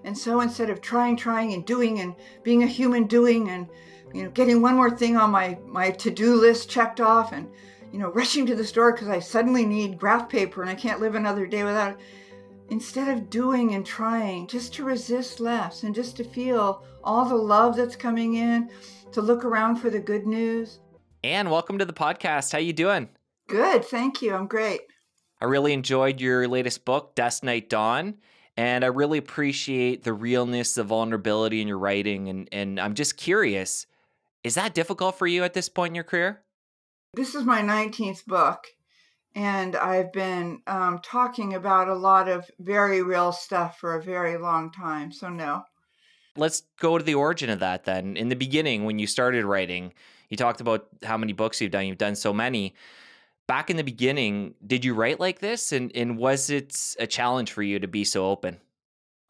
And so instead of trying and doing and being a human doing and, getting one more thing on my to-do list checked off and, rushing to the store because I suddenly need graph paper and I can't live another day without it. Instead of doing and trying, just to resist less and just to feel all the love that's coming in, to look around for the good news. Anne, welcome to the podcast. How you doing? Good, thank you. I'm great. I really enjoyed your latest book, Dusk, Dawn, and I really appreciate the realness, the vulnerability in your writing. And I'm just curious, is that difficult for you at this point in your career? This is my 19th book, and I've been talking about a lot of very real stuff for a very long time, so no. Let's go to the origin of that then. In the beginning, when you started writing, you talked about how many books you've done. You've done so many. Back in the beginning, did you write like this? And was it a challenge for you to be so open?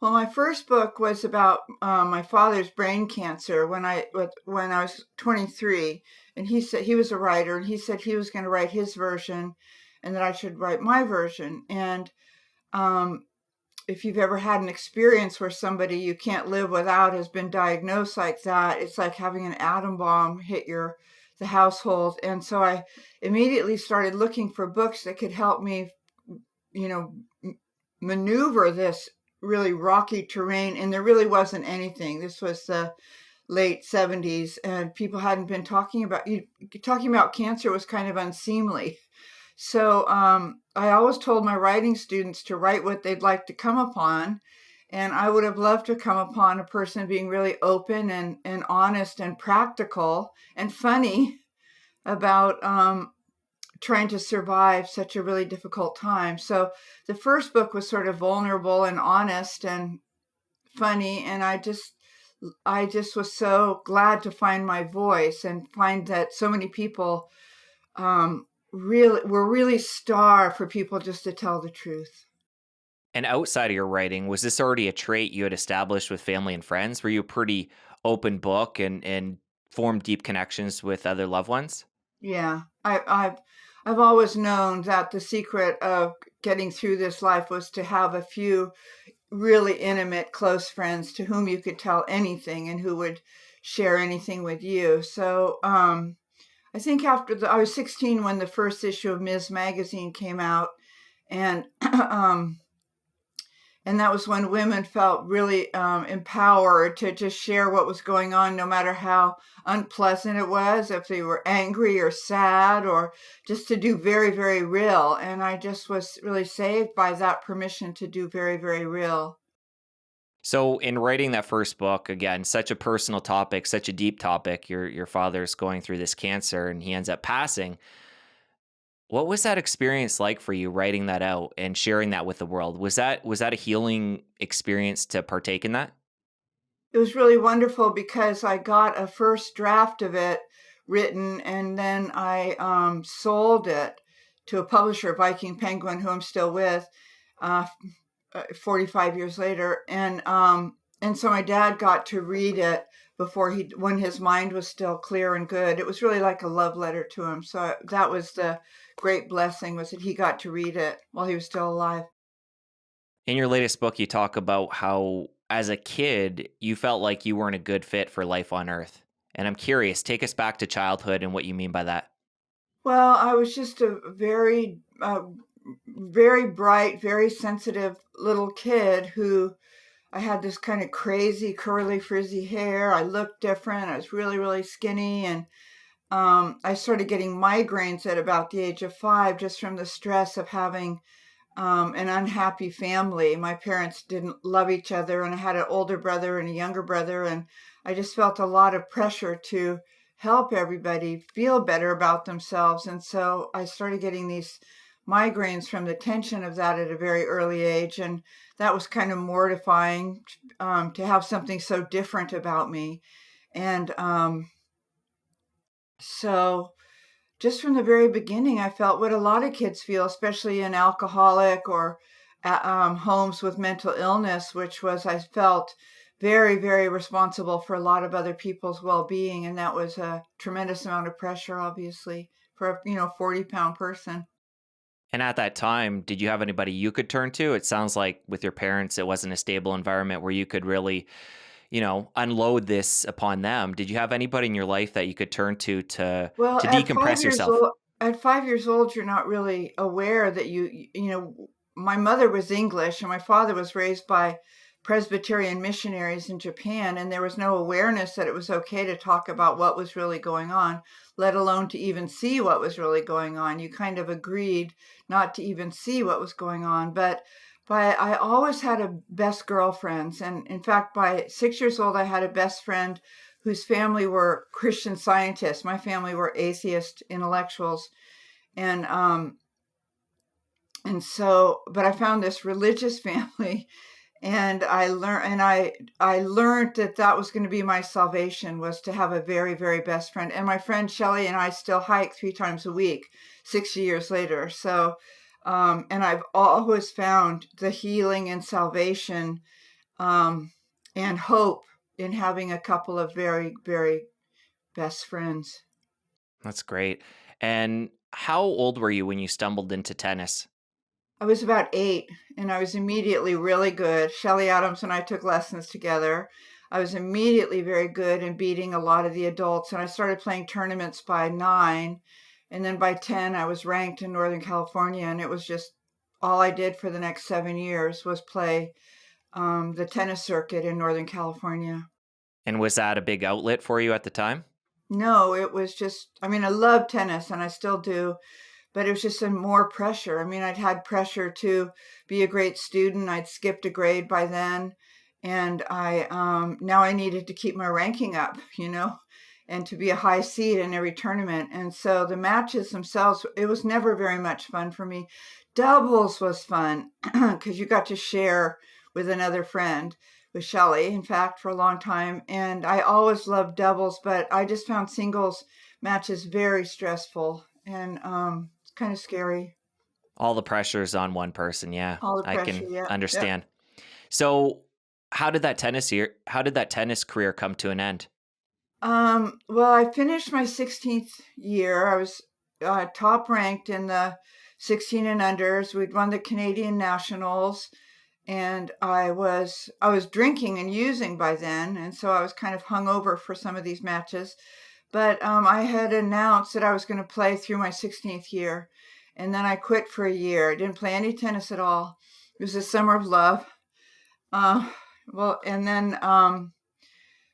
Well, my first book was about my father's brain cancer when I was 23, and he said he was a writer, and he said he was going to write his version, and that I should write my version. And um, if you've ever had an experience where somebody you can't live without has been diagnosed like that, it's like having an atom bomb hit the household. And so I immediately started looking for books that could help me, you know, maneuver this really rocky terrain. And there really wasn't anything. This was the late 70s, and people hadn't been talking about cancer was kind of unseemly. So I always told my writing students to write what they'd like to come upon. And I would have loved to come upon a person being really open and honest and practical and funny about trying to survive such a really difficult time. So the first book was sort of vulnerable and honest and funny. And I just was so glad to find my voice and find that so many people we're really starved for people just to tell the truth. And outside of your writing, was this already a trait you had established with family and friends? Were you a pretty open book and formed deep connections with other loved ones? Yeah, I've always known that the secret of getting through this life was to have a few really intimate, close friends to whom you could tell anything and who would share anything with you. So I think I was 16 when the first issue of Ms. Magazine came out, and and that was when women felt really empowered to just share what was going on, no matter how unpleasant it was, if they were angry or sad, or just to do very, very real. And I just was really saved by that permission to do very, very real. So, in writing that first book, again, such a personal topic, such a deep topic. Your father's going through this cancer, and he ends up passing. What was that experience like for you, writing that out and sharing that with the world? Was that a healing experience to partake in that? It was really wonderful because I got a first draft of it written, and then I sold it to a publisher, Viking Penguin, who I'm still with. Uh, 45 years later, and so my dad got to read it when his mind was still clear and good. It was really like a love letter to him. So that was the great blessing, was that he got to read it while he was still alive. In your latest book, you talk about how, as a kid, you felt like you weren't a good fit for life on Earth. And I'm curious, take us back to childhood and what you mean by that. Well, I was just a very bright, very sensitive little kid who I had this kind of crazy curly frizzy hair. I looked different. I was really, really skinny. And I started getting migraines at about the age of 5, just from the stress of having an unhappy family. My parents didn't love each other, and I had an older brother and a younger brother. And I just felt a lot of pressure to help everybody feel better about themselves. And so I started getting these migraines from the tension of that at a very early age. And that was kind of mortifying, to have something so different about me. And so just from the very beginning, I felt what a lot of kids feel, especially in alcoholic or homes with mental illness, which was, I felt very, very responsible for a lot of other people's well-being. And that was a tremendous amount of pressure, obviously, for a 40-pound person. And at that time, did you have anybody you could turn to? It sounds like with your parents, it wasn't a stable environment where you could really, unload this upon them. Did you have anybody in your life that you could turn Well, to decompress yourself? at 5 years old, you're not really aware that my mother was English and my father was raised by Presbyterian missionaries in Japan, and there was no awareness that it was okay to talk about what was really going on, let alone to even see what was really going on. You kind of agreed not to even see what was going on, but I always had a best girlfriends, and in fact, by 6 years old, I had a best friend whose family were Christian scientists. My family were atheist intellectuals, and but I found this religious family, and I learned that that was going to be my salvation, was to have a very, very best friend. And my friend Shelley and I still hike 3 times a week, 60 years later. So, and I've always found the healing and salvation, and hope in having a couple of very, very best friends. That's great. And how old were you when you stumbled into tennis? I was about 8, and I was immediately really good. Shelley Adams and I took lessons together. I was immediately very good in beating a lot of the adults, and I started playing tournaments by 9, and then by 10 I was ranked in Northern California, and it was just all I did for the next 7 years was play the tennis circuit in Northern California. And was that a big outlet for you at the time? No, it was just, I mean, I love tennis and I still do, but it was just a more pressure. I mean, I'd had pressure to be a great student. I'd skipped a grade by then, and I now I needed to keep my ranking up, and to be a high seed in every tournament. And so the matches themselves, it was never very much fun for me. Doubles was fun because you got to share with another friend, with Shelley, in fact, for a long time. And I always loved doubles, but I just found singles matches very stressful and it's kind of scary. All the pressures on one person. Yeah, All the I pressure. can Yeah. Yep. understand. So, how did that tennis career come to an end? Well, I finished my 16th year. I was top ranked in the 16 and unders. We'd won the Canadian Nationals, and I was drinking and using by then, and so I was kind of hungover for some of these matches. But I had announced that I was going to play through my 16th year, and then I quit for a year. I didn't play any tennis at all. It was a summer of love. Uh, well, and then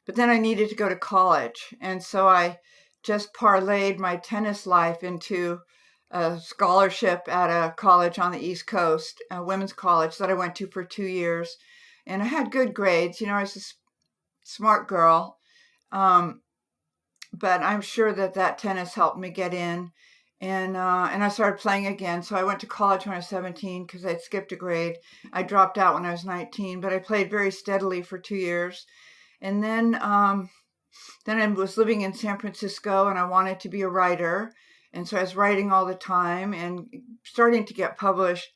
but then I needed to go to college, and so I just parlayed my tennis life into a scholarship at a college on the East Coast, a women's college that I went to for 2 years. And I had good grades. I was a smart girl. Um, but I'm sure that that tennis helped me get in. And I started playing again. So I went to college when I was 17 because I'd skipped a grade. I dropped out when I was 19, but I played very steadily for 2 years. And then I was living in San Francisco and I wanted to be a writer. And so I was writing all the time and starting to get published.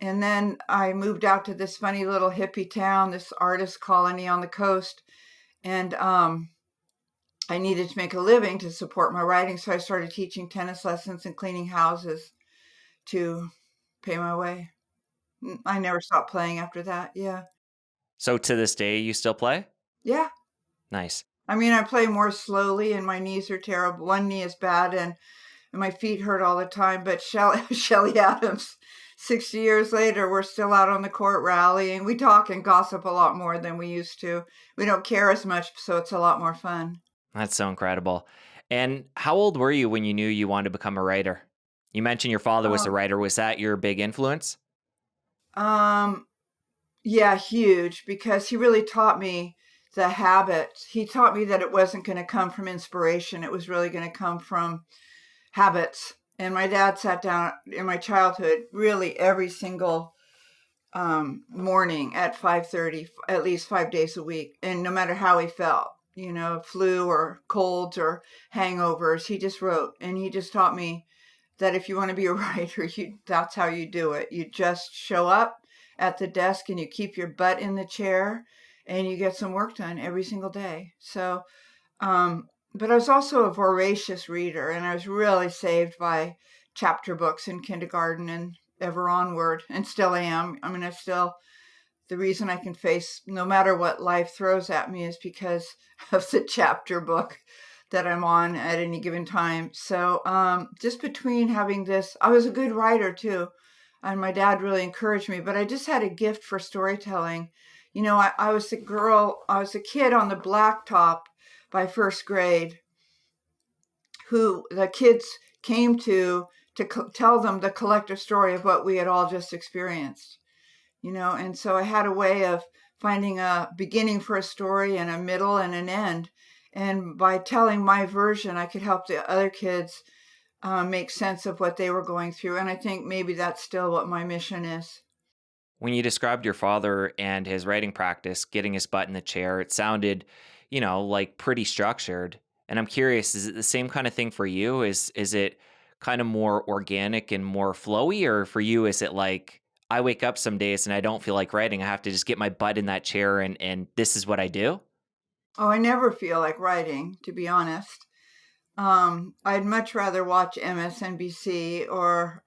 And then I moved out to this funny little hippie town, this artist colony on the coast. And I needed to make a living to support my writing. So I started teaching tennis lessons and cleaning houses to pay my way. I never stopped playing after that. Yeah. So to this day, you still play? Yeah. Nice. I mean, I play more slowly and my knees are terrible. One knee is bad, and my feet hurt all the time. But Shelley Adams, 60 years later, we're still out on the court rallying. We talk and gossip a lot more than we used to. We don't care as much, so it's a lot more fun. That's so incredible. And how old were you when you knew you wanted to become a writer? You mentioned your father was a Um, writer. Was that your big influence? um, yeah, huge, because he really taught me the habits. He taught me that it wasn't going to come from inspiration. It was really going to come from habits. And my dad sat down in my childhood really every single morning at 5:30, at least 5 days a week, and no matter how he felt, flu or colds or hangovers, he just wrote, and he just taught me that if you want to be a writer, that's how you do it. You just show up at the desk and you keep your butt in the chair and you get some work done every single day. So but I was also a voracious reader, and I was really saved by chapter books in kindergarten and ever onward, and still am. I mean, the reason I can face no matter what life throws at me is because of the chapter book that I'm on at any given time. So just between having this, I was a good writer too, and my dad really encouraged me, but I just had a gift for storytelling. I was a kid on the blacktop by first grade who the kids came to tell them the collective story of what we had all just experienced. And so I had a way of finding a beginning for a story and a middle and an end. And by telling my version, I could help the other kids make sense of what they were going through. And I think maybe that's still what my mission is. When you described your father and his writing practice, getting his butt in the chair, it sounded, like pretty structured. And I'm curious, is it the same kind of thing for you? Is it kind of more organic and more flowy, or for you is it like I wake up some days and I don't feel like writing. I have to just get my butt in that chair and this is what I do? Oh, I never feel like writing, to be honest. I'd much rather watch MSNBC or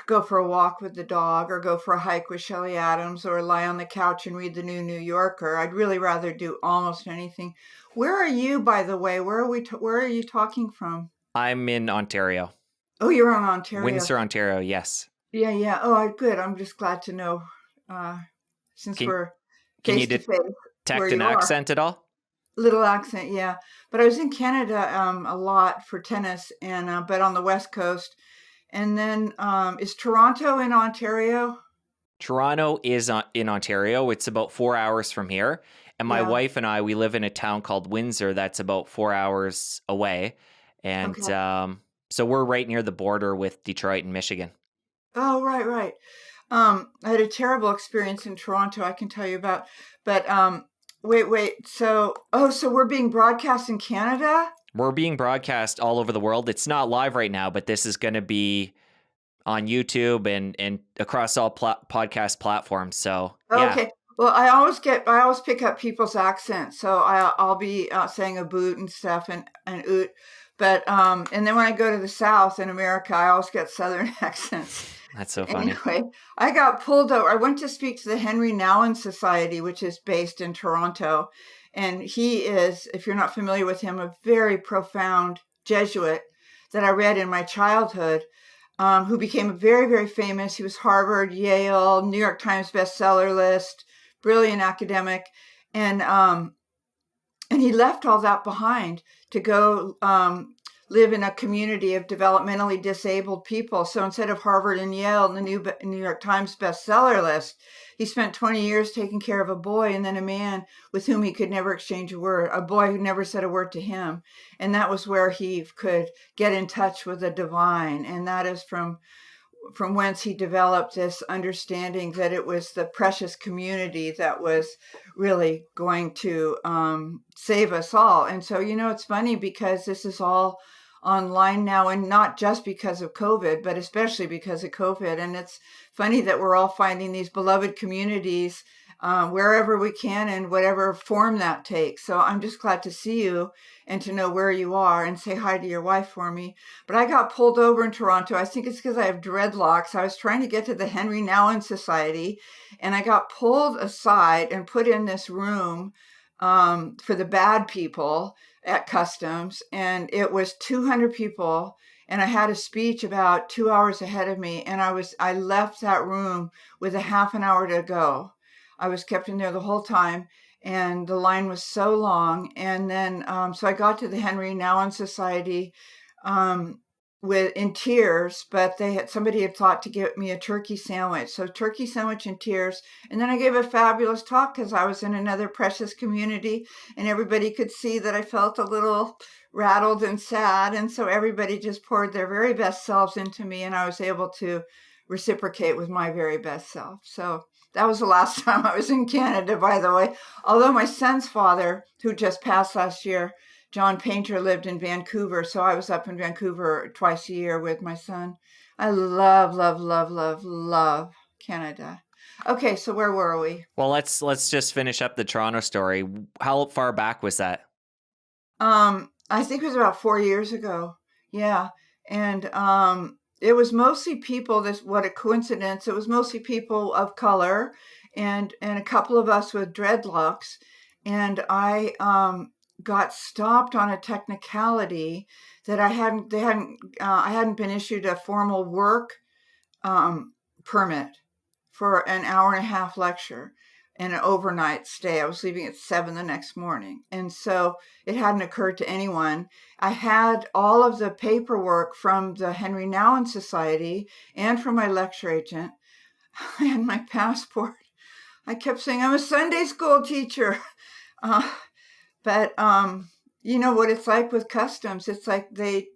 go for a walk with the dog or go for a hike with Shelley Adams or lie on the couch and read the New Yorker. I'd really rather do almost anything. Where are you, by the way? Where are you talking from? I'm in Ontario. Oh, you're on Ontario. Windsor, Ontario, yes. Yeah, yeah. Oh, good. I'm just glad to know, uh, since Can we're can face you to face, where detect an you are. accent at all? Little accent, yeah. But I was in Canada a lot for tennis, and but on the West Coast. And then is Toronto in Ontario? Toronto is in Ontario. It's about 4 hours from here. And my Yeah. wife and I, we live in a town called Windsor that's about 4 hours away. And Okay. so we're right near the border with Detroit and Michigan. Oh, right, right. I had a terrible experience in Toronto, I can tell you about. But wait. So we're being broadcast in Canada? We're being broadcast all over the world. It's not live right now, but this is going to be on YouTube and across all podcast platforms. So yeah, Okay. Well, I always pick up people's accents, so I'll be saying a boot and stuff and oot, but and then when I go to the South in America, I always get Southern accents. that's so funny. Anyway, I got pulled over. I went to speak to the Henry Nouwen Society, which is based in Toronto, and he is, if you're not familiar with him, a very profound Jesuit that I read in my childhood, who became very, very famous. He was Harvard, Yale, New York Times bestseller list, brilliant academic, and he left all that behind to go live in a community of developmentally disabled people. So instead of Harvard and Yale and the New York Times bestseller list, he spent 20 years taking care of a boy and then a man with whom he could never exchange a word, a boy who never said a word to him. And that was where he could get in touch with the divine. And that is from whence he developed this understanding that it was the precious community that was really going to save us all. And so, it's funny because this is all online now, and not just because of COVID, but especially because of COVID. And it's funny that we're all finding these beloved communities wherever we can in whatever form that takes. So I'm just glad to see you and to know where you are, and say hi to your wife for me. But I got pulled over in Toronto. I think it's because I have dreadlocks. I was trying to get to the Henry Nouwen Society, and I got pulled aside and put in this room for the bad people at customs. And it was 200 people. And I had a speech about 2 hours ahead of me. And I left that room with a half an hour to go. I was kept in there the whole time, and the line was so long. And then, so I got to the Henry Nouwen Society in tears, but somebody had thought to give me a turkey sandwich. So turkey sandwich in tears. And then I gave a fabulous talk because I was in another precious community, and everybody could see that I felt a little rattled and sad. And so everybody just poured their very best selves into me, and I was able to reciprocate with my very best self. So that was the last time I was in Canada, by the way. Although my son's father, who just passed last year, John Painter, lived in Vancouver. So I was up in Vancouver twice a year with my son. I love, love, love, love, love Canada. Okay, so where were we? Well, let's just finish up the Toronto story. How far back was that? I think it was about 4 years ago. Yeah. And it was mostly people, this what a coincidence. It was mostly people of color and a couple of us with dreadlocks. And I got stopped on a technicality that I hadn't been issued a formal work um, permit for an hour and a half lecture and an overnight stay. I was leaving at 7 the next morning. And so it hadn't occurred to anyone. I had all of the paperwork from the Henry Nouwen Society and from my lecture agent. I had my passport. I kept saying, I'm a Sunday school teacher. Uh, but you know what it's like with customs. It's like they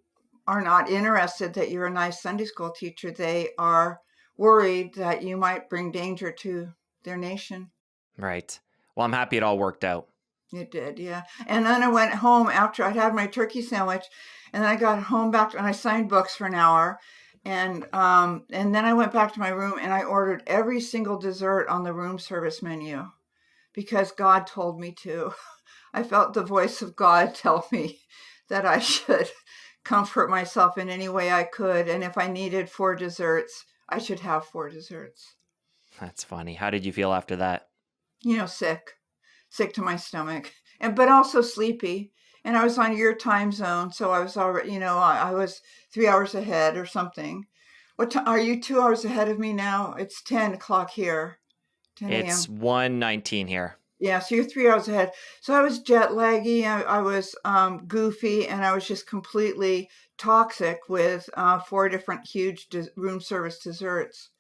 are not interested that you're a nice Sunday school teacher. They are worried that you might bring danger to their nation. Right. Well, I'm happy it all worked out. It did, yeah. And then I went home after I'd had my turkey sandwich, and then I got home back and I signed books for an hour, and then I went back to my room and I ordered every single dessert on the room service menu because God told me to. I felt the voice of God tell me that I should comfort myself in any way I could. And if I needed 4 desserts, I should have 4 desserts. That's funny. How did you feel after that? You know, sick to my stomach, but also sleepy. And I was on your time zone, so I was already, I was 3 hours ahead or something. Are you 2 hours ahead of me now? It's 10 o'clock here, 10 It's a.m. 1:19 here. Yeah, so you're 3 hours ahead. So I was jet laggy, I was goofy, and I was just completely toxic with 4 different huge room service desserts.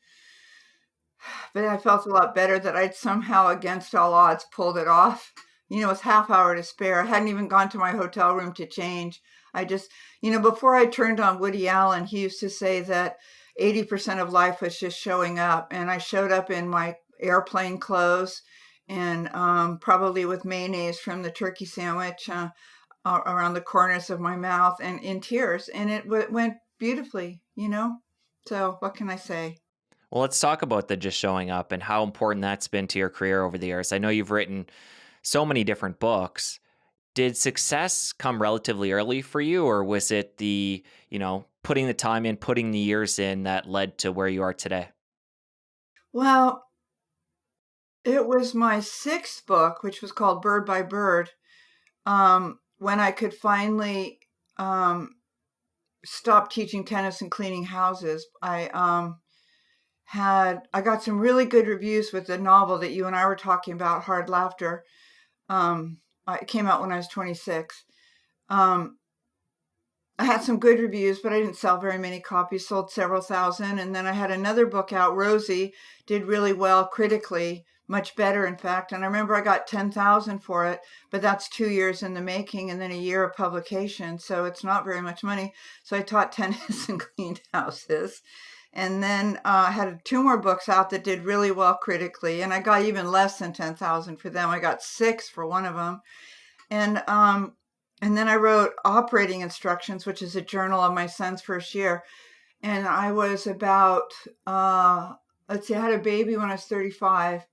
But I felt a lot better that I'd somehow, against all odds, pulled it off. With half hour to spare. I hadn't even gone to my hotel room to change. I just, before I turned on Woody Allen, he used to say that 80% of life was just showing up. And I showed up in my airplane clothes and probably with mayonnaise from the turkey sandwich around the corners of my mouth and in tears. And it went beautifully. So what can I say? Well, let's talk about the just showing up and how important that's been to your career over the years. I know you've written so many different books. Did success come relatively early for you, or was it putting the time in, putting the years in that led to where you are today? Well, it was my sixth book, which was called Bird by Bird, when I could finally um, stop teaching tennis and cleaning houses. I got some really good reviews with the novel that you and I were talking about, Hard Laughter. It came out when I was 26. Um, I had some good reviews, but I didn't sell very many copies, sold several thousand. And then I had another book out, Rosie, did really well critically, much better, in fact. And I remember I got 10,000 for it, but that's 2 years in the making and then a year of publication. So it's not very much money. So I taught tennis and cleaned houses. And then I had 2 more books out that did really well critically. And I got even less than 10,000 for them. I got 6 for one of them. And then I wrote Operating Instructions, which is a journal of my son's first year. And I was about, let's see, I had a baby when I was 35.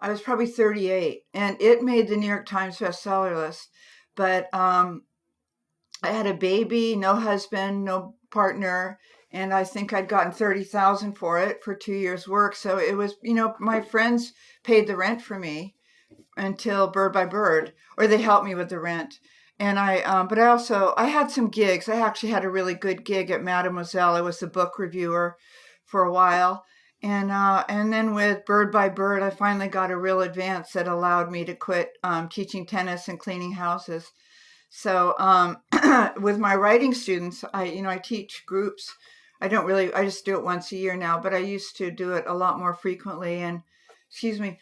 I was probably 38. And it made the New York Times bestseller list. But I had a baby, no husband, no partner. And I think I'd gotten 30,000 for it for 2 years' work. So it was, my friends paid the rent for me until Bird by Bird, or they helped me with the rent. And but I had some gigs. I actually had a really good gig at Mademoiselle. I was the book reviewer for a while. And then with Bird by Bird, I finally got a real advance that allowed me to quit teaching tennis and cleaning houses. So with my writing students, I teach groups. I just do it once a year now, but I used to do it a lot more frequently. And excuse me.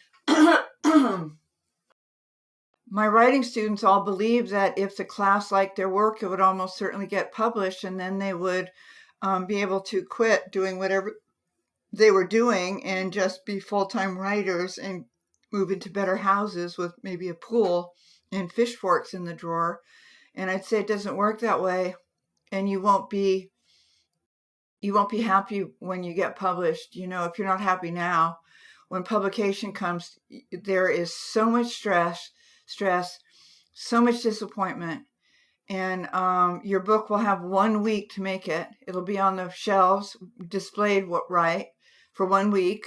My writing students all believed that if the class liked their work, it would almost certainly get published, and then they would be able to quit doing whatever they were doing and just be full-time writers and move into better houses with maybe a pool and fish forks in the drawer. And I'd say it doesn't work that way, and you won't be happy when you get published. If you're not happy now, when publication comes, there is so much stress, so much disappointment. And your book will have 1 week to make it. It'll be on the shelves, displayed right for 1 week.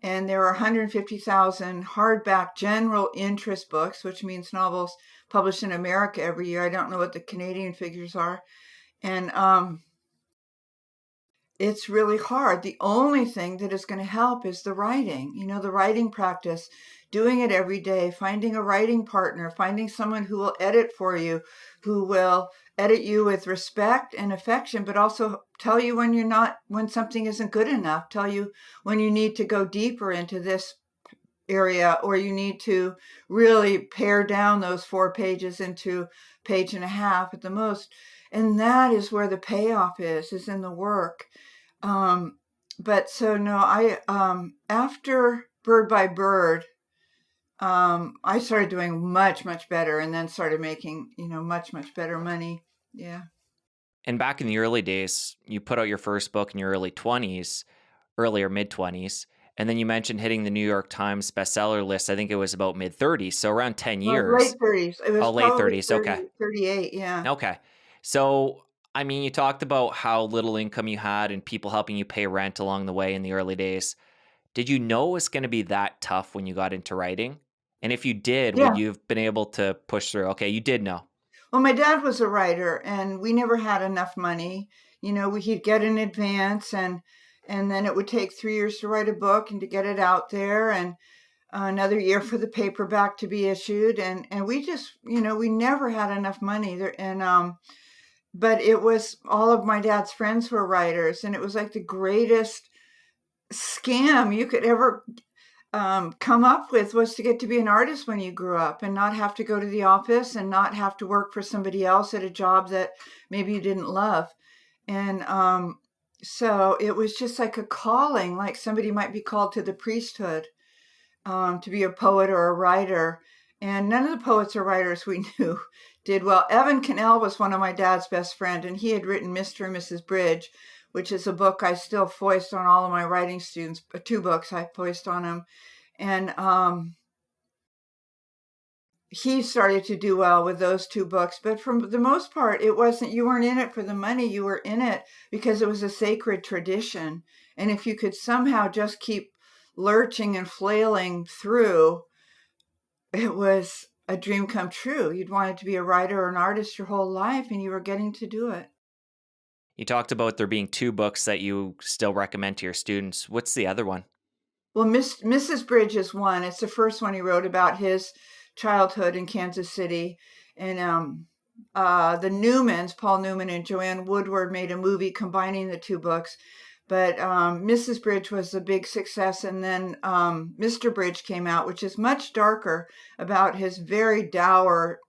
And there are 150,000 hardback general interest books, which means novels published in America every year. I don't know what the Canadian figures are. And it's really hard. The only thing that is going to help is the writing, the writing practice, doing it every day, finding a writing partner, finding someone who will edit for you, who will edit you with respect and affection, but also tell you when something isn't good enough, tell you when you need to go deeper into this area, or you need to really pare down those 4 pages into page and a half at the most. And that is where the payoff is in the work. But so no, after Bird by Bird, I started doing much, much better, and then started making, much, much better money. Yeah. And back in the early days, you put out your first book in your early 20s, early or mid 20s. And then you mentioned hitting the New York Times bestseller list. I think it was about mid 30s. So around 10 Well, it was late years. 30s. It was Oh, late probably 30s. Okay. 30, 38. Yeah. Okay. So, I mean, you talked about how little income you had and people helping you pay rent along the way in the early days. Did you know it was going to be that tough when you got into writing? And if you did, would Yeah. you have been able to push through? Okay, you did know. Well, my dad was a writer, and we never had enough money. He'd get in advance, and then it would take 3 years to write a book and to get it out there, and another year for the paperback to be issued, and we just, we never had enough money there. And but it was all of my dad's friends were writers, and it was like the greatest scam you could ever come up with, was to get to be an artist when you grew up and not have to go to the office and not have to work for somebody else at a job that maybe you didn't love. And so it was just like a calling, like somebody might be called to the priesthood, to be a poet or a writer. And none of the poets or writers we knew did well. Evan Cannell was one of my dad's best friend, and he had written Mr. and Mrs. Bridge, which is a book I still foist on all of my writing students. 2 books I foist on them. And he started to do well with those 2 books. But for the most part, you weren't in it for the money. You were in it because it was a sacred tradition. And if you could somehow just keep lurching and flailing through, it was a dream come true. You'd wanted to be a writer or an artist your whole life, and you were getting to do it. You talked about there being 2 books that you still recommend to your students. What's the other one? Well, Mrs. Bridge is one. It's the first one he wrote about his childhood in Kansas City. And the Newmans, Paul Newman and Joanne Woodward, made a movie combining the 2 books. But Mrs. Bridge was a big success. And then Mr. Bridge came out, which is much darker, about his very dour,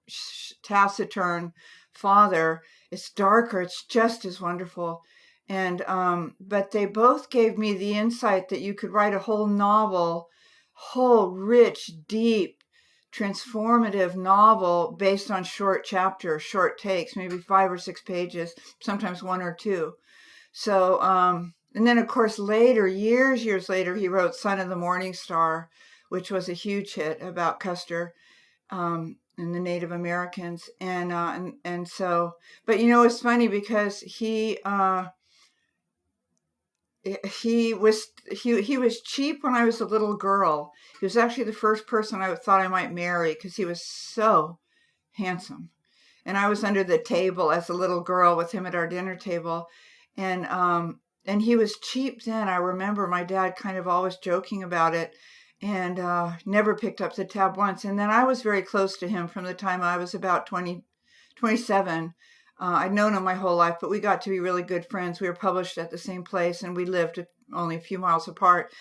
taciturn father. It's darker. It's just as wonderful. And but they both gave me the insight that you could write a whole novel, whole rich, deep, transformative novel based on short chapters, short takes, maybe 5 or 6 pages, sometimes 1 or 2. So and then of course later, years later, he wrote Son of the Morning Star, which was a huge hit about Custer and the Native Americans. And so, but it's funny because he was cheap when I was a little girl. He was actually the first person I thought I might marry because he was so handsome. And I was under the table as a little girl with him at our dinner table, and he was cheap then. I remember my dad kind of always joking about it, and never picked up the tab once. And then I was very close to him from the time I was about 27. I'd known him my whole life, but we got to be really good friends. We were published at the same place, and we lived only a few miles apart.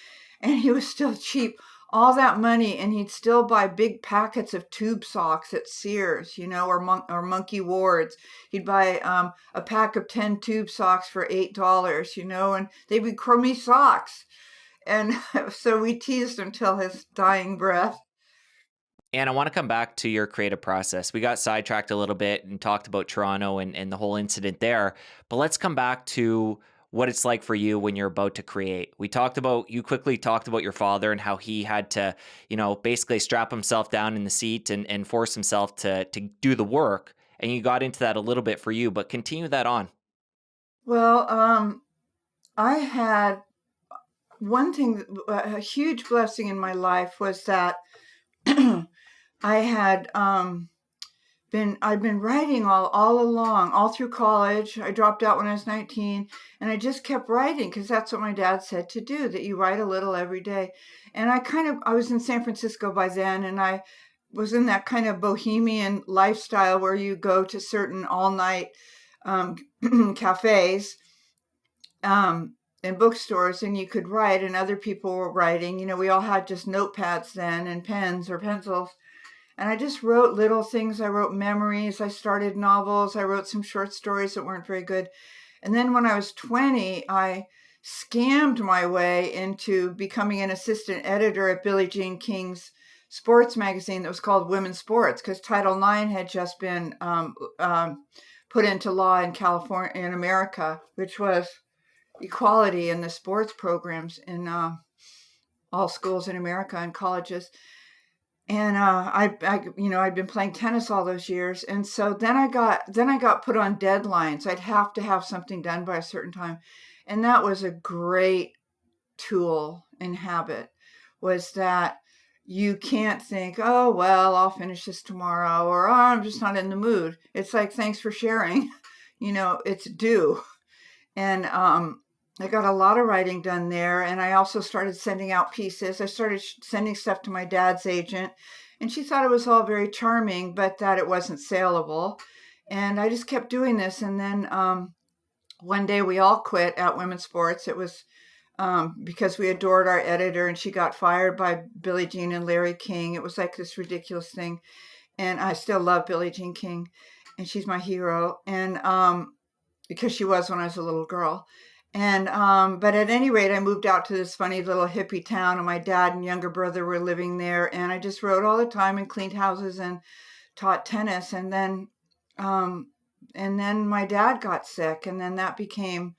And he was still cheap. All that money, and he'd still buy big packets of tube socks at Sears, or Monkey Ward's. He'd buy a pack of 10 tube socks for $8, and they'd be crummy socks. And so we teased him till his dying breath. And I want to come back to your creative process. We got sidetracked a little bit and talked about Toronto and the whole incident there. But let's come back to what it's like for you when you're about to create. You quickly talked about your father and how he had to, basically strap himself down in the seat and force himself to do the work. and you got into that a little bit for you, but continue that on. Well, I had one thing, a huge blessing in my life was that I had I've been writing all along, all through college. I dropped out when I was 19, and I just kept writing because that's what my dad said to do, that you write a little every day. And I was in San Francisco by then, and I was in that kind of bohemian lifestyle where you go to certain all night um, cafes and bookstores, and you could write, and other people were writing. We all had just notepads then and pens or pencils. And I just wrote little things. I wrote memories. I started novels. I wrote some short stories that weren't very good. And then when I was 20, I scammed my way into becoming an assistant editor at Billie Jean King's sports magazine that was called Women's Sports, because Title IX had just been put into law in California, in America, which was equality in the sports programs in all schools in America and colleges. And I'd been playing tennis all those years, and so then I got put on deadlines. I'd have to have something done by a certain time, and that was a great tool and habit. Was that you can't think, oh well, I'll finish this tomorrow, or oh, I'm just not in the mood. It's like, thanks for sharing. It's due. And I got a lot of writing done there, and I also started sending out pieces. I started sending stuff to my dad's agent, and she thought it was all very charming, but that it wasn't saleable. And I just kept doing this, and then one day we all quit at Women's Sports. It was because we adored our editor, and she got fired by Billie Jean and Larry King. It was like this ridiculous thing, and I still love Billie Jean King, and she's my hero, and because she was when I was a little girl. And but at any rate, I moved out to this funny little hippie town, and my dad and younger brother were living there. And I just wrote all the time and cleaned houses and taught tennis. And then my dad got sick, and then that became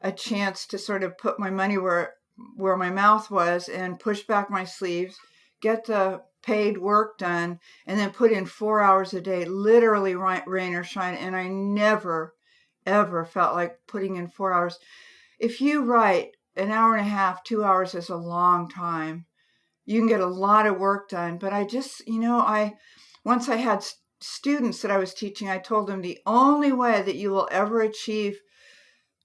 a chance to sort of put my money where my mouth was and push back my sleeves, get the paid work done, and then put in 4 hours a day, literally rain or shine. And I never ever felt like putting in 4 hours. If you write an hour and a half, 2 hours is a long time. You can get a lot of work done. But I just, once I had students that I was teaching, I told them the only way that you will ever achieve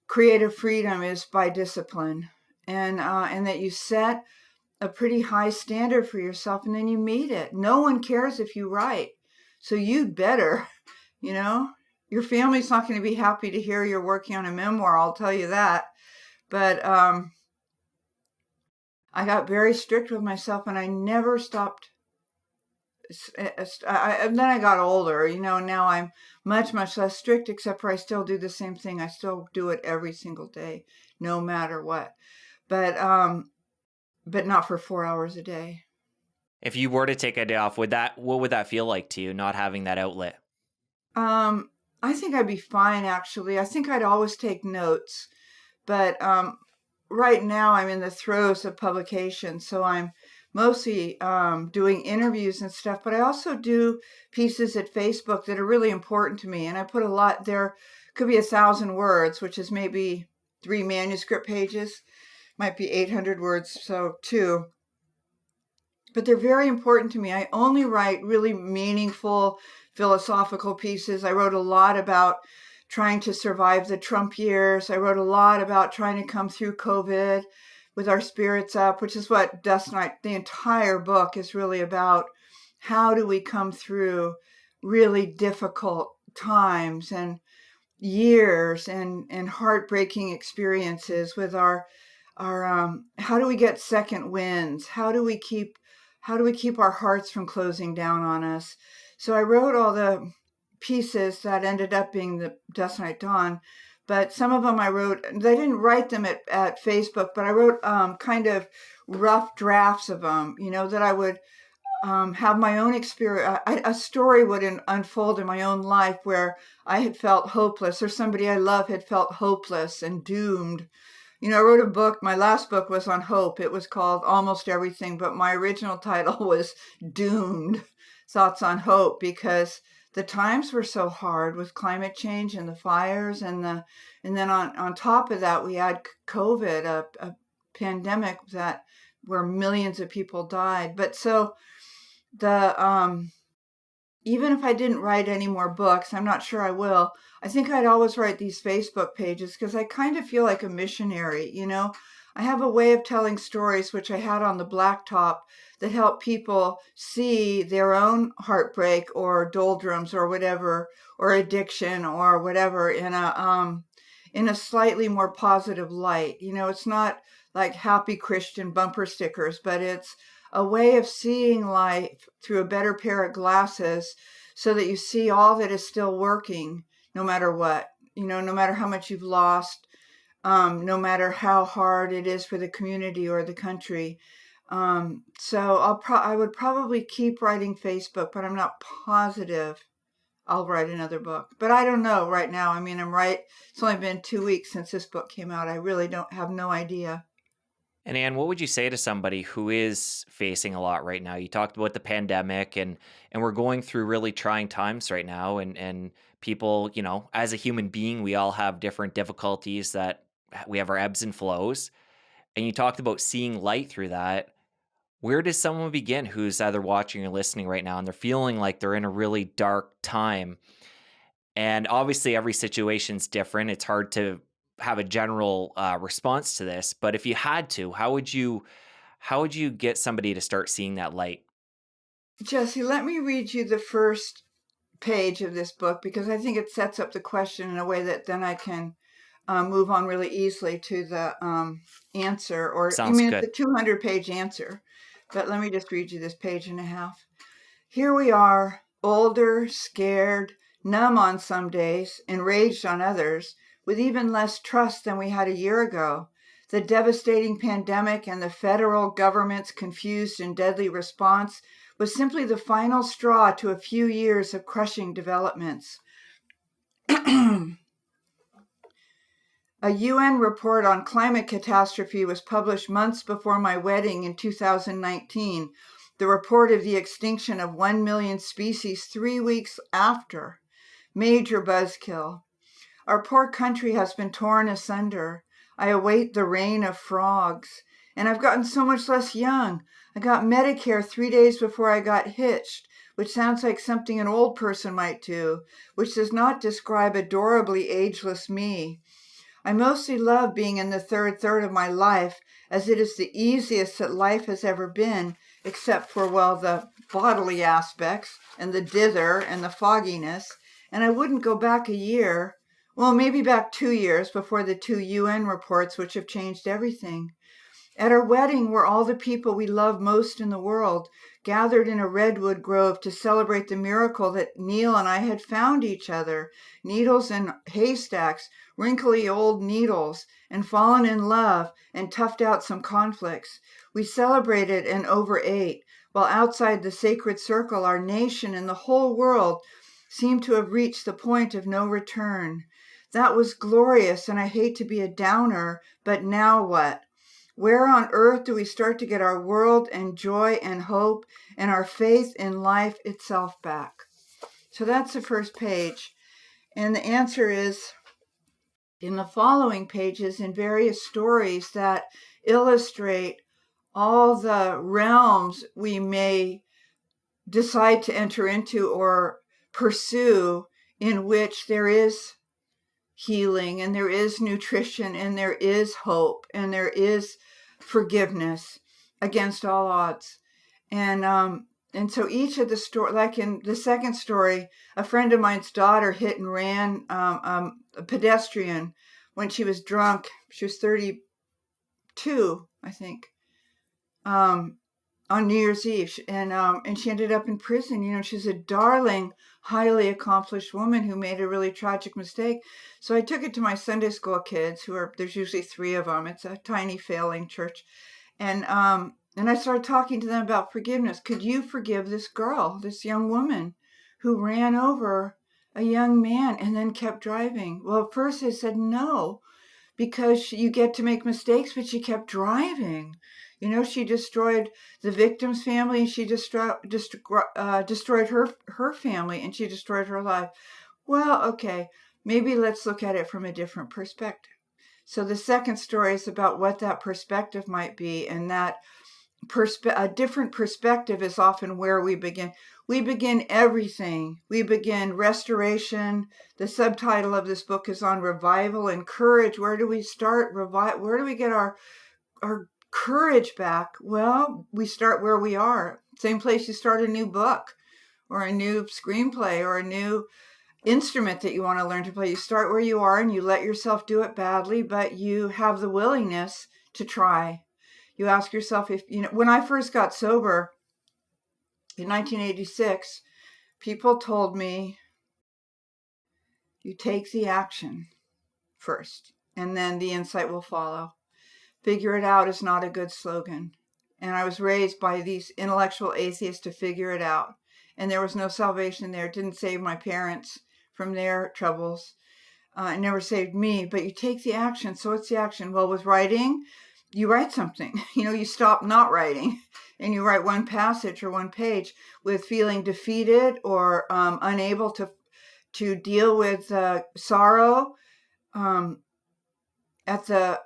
creative freedom is by discipline, and that you set a pretty high standard for yourself, and then you meet it. No one cares if you write, so you'd better, your family's not going to be happy to hear you're working on a memoir, I'll tell you that. But I got very strict with myself, and I never stopped. And then I got older, now I'm much, much less strict, except for I still do the same thing. I still do it every single day, no matter what. But not for 4 hours a day. If you were to take a day off, what would that feel like to you, not having that outlet? I think I'd be fine, actually. I think I'd always take notes. But right now I'm in the throes of publication, so I'm mostly doing interviews and stuff, but I also do pieces at Facebook that are really important to me. And I put a lot there, could be 1,000 words, which is maybe 3 manuscript pages, might be 800 words, so 2. But they're very important to me. I only write really meaningful philosophical pieces. I wrote a lot about trying to survive the Trump years. I wrote a lot about trying to come through COVID with our spirits up, which is what Dusk Night, the entire book is really about. How do we come through really difficult times and years and heartbreaking experiences with our how do we get second winds? How do we keep our hearts from closing down on us? So I wrote all the pieces that ended up being the Dusk Night Dawn, but some of them I didn't write them at Facebook, but I wrote kind of rough drafts of them, that I would have my own experience. A story would unfold in my own life where I had felt hopeless, or somebody I love had felt hopeless and doomed. I wrote a book. My last book was on hope. It was called Almost Everything, but my original title was Doomed, Thoughts on Hope, because the times were so hard with climate change and the fires and then on top of that we had COVID, a pandemic that where millions of people died. But so the even if I didn't write any more books, I'm not sure I will. I think I'd always write these Facebook pages because I kind of feel like a missionary, you know. I have a way of telling stories, which I had on the blacktop, that help people see their own heartbreak or doldrums or whatever, or addiction or whatever in a slightly more positive light. You know, it's not like happy Christian bumper stickers, but it's a way of seeing life through a better pair of glasses so that you see all that is still working no matter what, you know, no matter how much you've lost, no matter how hard it is for the community or the country. So I would probably keep writing Facebook, but I'm not positive I'll write another book. But I don't know right now. I mean, it's only been 2 weeks since this book came out. I really don't have no idea. And Anne, what would you say to somebody who is facing a lot right now? You talked about the pandemic, and we're going through really trying times right now, and people, you know, as a human being, we all have different difficulties that we have our ebbs and flows. And you talked about seeing light through that. Where does someone begin who's either watching or listening right now and they're feeling like they're in a really dark time? And obviously, every situation's different. It's hard to have a general response to this. But if you had to, how would you get somebody to start seeing that light? Jesse, let me read you the first page of this book because I think it sets up the question in a way that then I can move on really easily to the answer. Or, I Sounds mean, it's good. a 200-page answer, but let me just read you this page and a half. Here we are, older, scared, numb on some days, enraged on others, with even less trust than we had a year ago. The devastating pandemic and the federal government's confused and deadly response was simply the final straw to a few years of crushing developments. A UN report on climate catastrophe was published months before my wedding in 2019. The report of the extinction of 1 million species 3 weeks after. Major buzzkill. Our poor country has been torn asunder. I await the reign of frogs. And I've gotten so much less young. I got Medicare 3 days before I got hitched, which sounds like something an old person might do, which does not describe adorably ageless me. I mostly love being in the third of my life, as it is the easiest that life has ever been, except for, well, the bodily aspects and the dither and the fogginess. And I wouldn't go back a year, well, maybe back 2 years before the 2 UN reports, which have changed everything. At our wedding were all the people we love most in the world, gathered in a redwood grove to celebrate the miracle that Neil and I had found each other, needles in haystacks, wrinkly old needles, and fallen in love and toughed out some conflicts. We celebrated and overate, while outside the sacred circle, our nation and the whole world seemed to have reached the point of no return. That was glorious, and I hate to be a downer, but now what? Where on earth do we start to get our world and joy and hope and our faith in life itself back? So that's the first page. And the answer is in the following pages in various stories that illustrate all the realms we may decide to enter into or pursue in which there is healing and there is nutrition and there is hope and there is forgiveness against all odds. And so each of the story, like in the second story, a friend of mine's daughter hit and ran a pedestrian when she was drunk. She was 32, I think, on New Year's Eve, and she ended up in prison. You know, she's a darling, highly accomplished woman who made a really tragic mistake. So I took it to my Sunday school kids, there's usually 3 of them. It's a tiny failing church, and I started talking to them about forgiveness. Could you forgive this girl, this young woman, who ran over a young man and then kept driving? Well, at first they said no, because you get to make mistakes, but she kept driving. She destroyed the victim's family. She destroyed her family, and she destroyed her life. Well, okay, maybe let's look at it from a different perspective. So the second story is about what that perspective might be, and that a different perspective is often where we begin. We begin everything. We begin restoration. The subtitle of this book is on revival and courage. Where do we start? Where do we get our courage back? Well, we start where we are. Same place you start a new book or a new screenplay or a new instrument that you want to learn to play. You start where you are and you let yourself do it badly, but you have the willingness to try. You ask yourself if, when I first got sober in 1986, people told me, you take the action first and then the insight will follow. Figure it out is not a good slogan. And I was raised by these intellectual atheists to figure it out. And there was no salvation there. It didn't save my parents from their troubles. It never saved me, but you take the action. So what's the action? Well, with writing, you write something. You stop not writing and you write one passage or one page. With feeling defeated or unable to deal with sorrow at the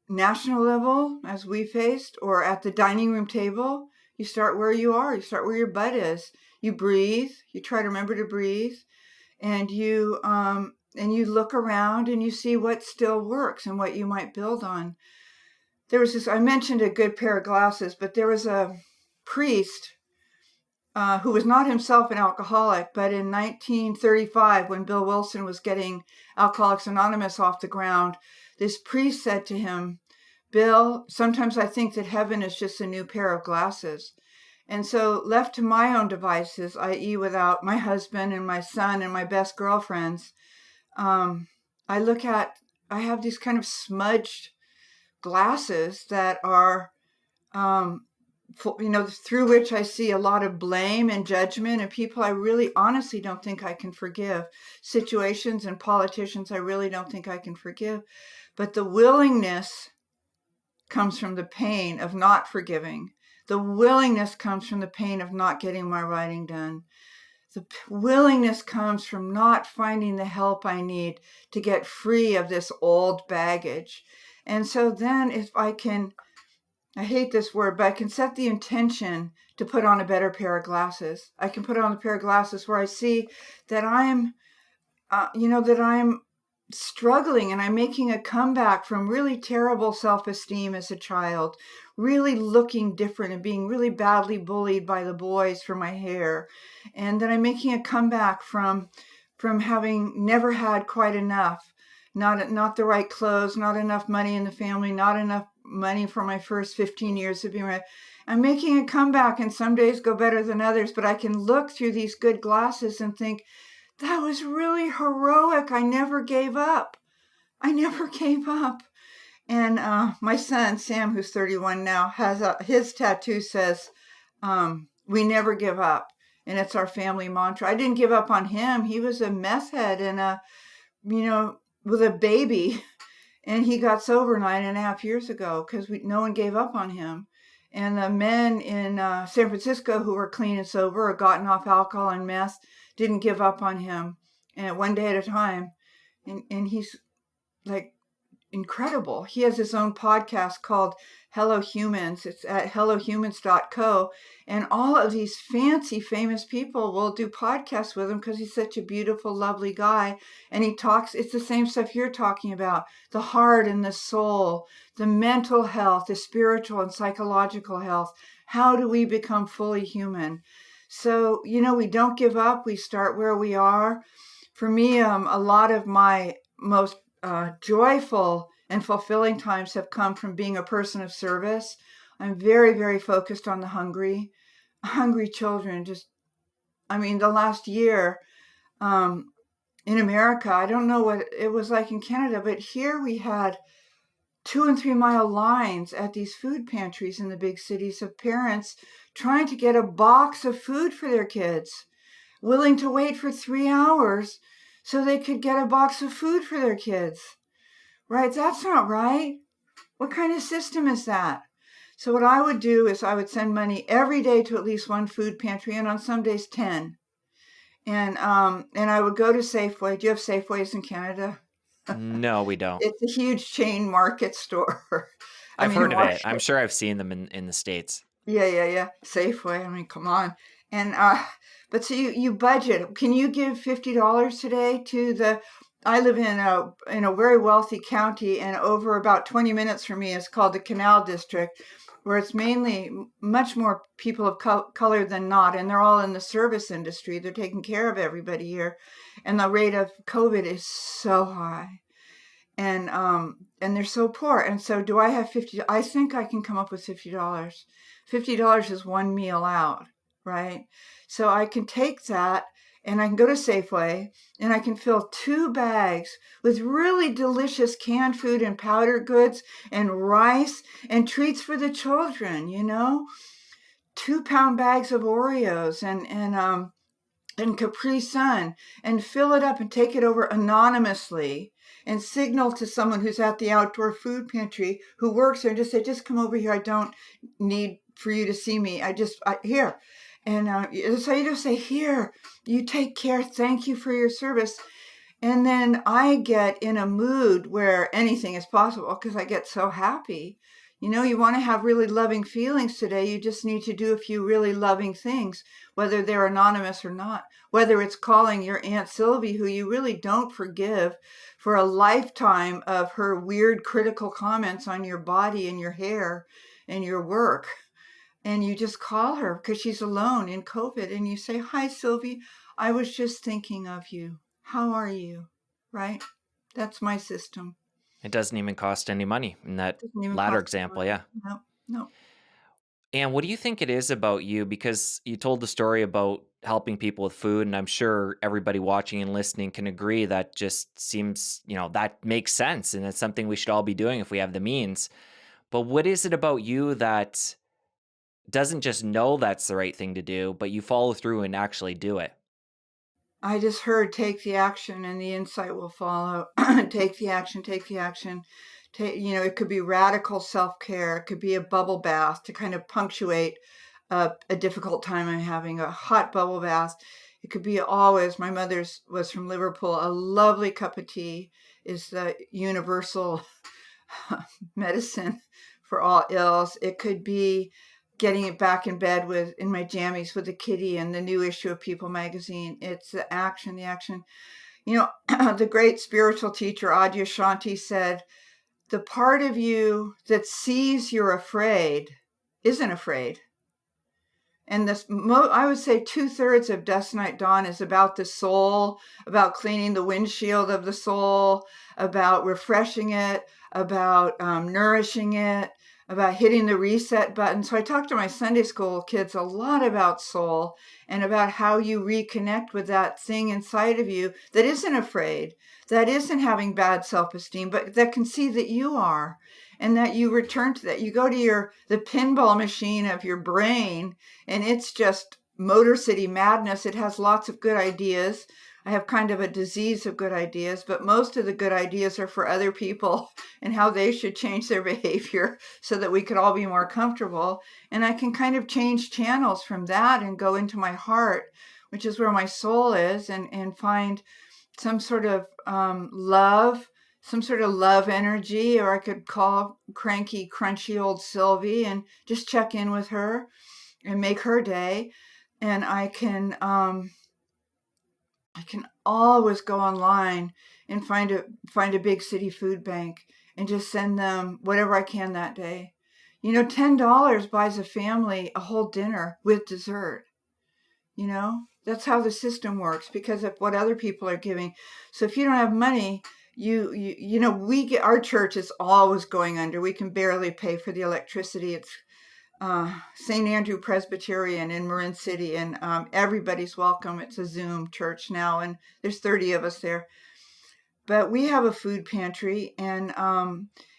national level, as we faced, or at the dining room table, you start where you are. You start where your butt is. You breathe. You try to remember to breathe. And you look around and you see what still works and what you might build on. There was this, I mentioned a good pair of glasses, but there was a priest who was not himself an alcoholic, but in 1935, when Bill Wilson was getting Alcoholics Anonymous off the ground, this priest said to him, Bill, sometimes I think that heaven is just a new pair of glasses. And so left to my own devices, i.e. without my husband and my son and my best girlfriends, I have these kind of smudged glasses that are, through which I see a lot of blame and judgment and people I really honestly don't think I can forgive. Situations and politicians I really don't think I can forgive. But the willingness comes from the pain of not forgiving. The willingness comes from the pain of not getting my writing done. The willingness comes from not finding the help I need to get free of this old baggage. And so then if I hate this word, but I can set the intention to put on a better pair of glasses. I can put on a pair of glasses where I see that I'm struggling and I'm making a comeback from really terrible self-esteem as a child, really looking different and being really badly bullied by the boys for my hair. And then I'm making a comeback from having never had quite enough, not the right clothes, not enough money in the family, not enough money for my first 15 years of being married. I'm making a comeback and some days go better than others, but I can look through these good glasses and think, that was really heroic. I never gave up. And my son, Sam, who's 31 now, has his tattoo says, we never give up. And it's our family mantra. I didn't give up on him. He was a meth head and with a baby. And he got sober 9.5 years ago because no one gave up on him. And the men in San Francisco who were clean and sober or gotten off alcohol and meth didn't give up on him, and one day at a time. And he's like incredible. He has his own podcast called Hello Humans. It's at hellohumans.co. And all of these fancy, famous people will do podcasts with him because he's such a beautiful, lovely guy. And he talks, it's the same stuff you're talking about, the heart and the soul, the mental health, the spiritual and psychological health. How do we become fully human? So, we don't give up. We start where we are. For me, a lot of my most joyful and fulfilling times have come from being a person of service. I'm very, very focused on the hungry children. The last year in America, I don't know what it was like in Canada, but here we had 2 and 3 mile lines at these food pantries in the big cities of parents trying to get a box of food for their kids, willing to wait for 3 hours so they could get a box of food for their kids. Right? That's not right. What kind of system is that? So what I would do is I would send money every day to at least one food pantry, and on some days 10. And I would go to Safeway. Do you have Safeways in Canada? No, we don't. It's a huge chain market store. I I've mean, in heard of it. I'm Washington. sure I've seen them in the States. Yeah. Safeway. I mean, come on. And but so you budget. Can you give $50 today to the? I live in a very wealthy county, and over about 20 minutes from me is called the Canal District, where it's mainly much more people of color than not, and they're all in the service industry. They're taking care of everybody here, and the rate of COVID is so high, and they're so poor. And so, do I have 50? I think I can come up with $50. $50 is one meal out, right? So I can take that and I can go to Safeway and I can fill 2 bags with really delicious canned food and powdered goods and rice and treats for the children, 2-pound bags of Oreos and Capri Sun, and fill it up and take it over anonymously and signal to someone who's at the outdoor food pantry who works there and just say, just come over here. I don't need for you to see me. Here. And so you just say, here, you take care. Thank you for your service. And then I get in a mood where anything is possible because I get so happy. You want to have really loving feelings today. You just need to do a few really loving things, whether they're anonymous or not, whether it's calling your Aunt Sylvie, who you really don't forgive for a lifetime of her weird critical comments on your body and your hair and your work. And you just call her because she's alone in COVID and you say, hi, Sylvie, I was just thinking of you. How are you? Right? That's my system. It doesn't even cost any money in that Doesn't even latter cost example, money. yeah. No, no. And what do you think it is about you? Because you told the story about helping people with food, and I'm sure everybody watching and listening can agree that just seems, that makes sense. And it's something we should all be doing if we have the means. But what is it about you that doesn't just know that's the right thing to do, but you follow through and actually do it? I just heard take the action and the insight will follow. Take the action, take the action. It could be radical self-care. It could be a bubble bath to kind of punctuate a difficult time I'm having, a hot bubble bath. It could be always, my mother's was from Liverpool, a lovely cup of tea is the universal medicine for all ills. It could be getting it back in bed in my jammies with the kitty and the new issue of People magazine. It's the action, the action. The great spiritual teacher Adyashanti said, the part of you that sees you're afraid isn't afraid. And I would say 2/3 of Dusk Night Dawn is about the soul, about cleaning the windshield of the soul, about refreshing it, about nourishing it, about hitting the reset button. So I talk to my Sunday school kids a lot about soul and about how you reconnect with that thing inside of you that isn't afraid, that isn't having bad self-esteem, but that can see that you are, and that you return to that. You go to the pinball machine of your brain, and it's just Motor City madness. It has lots of good ideas. I have kind of a disease of good ideas, but most of the good ideas are for other people and how they should change their behavior so that we could all be more comfortable. And I can kind of change channels from that and go into my heart, which is where my soul is, and find some sort of love, some sort of love energy. Or I could call cranky, crunchy old Sylvie and just check in with her and make her day. And I can always go online and find a big city food bank and just send them whatever I can that day. $10 buys a family a whole dinner with dessert. That's how the system works because of what other people are giving. So if you don't have money, our church is always going under. We can barely pay for the electricity. It's St. Andrew Presbyterian in Marin City, and everybody's welcome. It's a Zoom church now, and there's 30 of us there. But we have a food pantry, and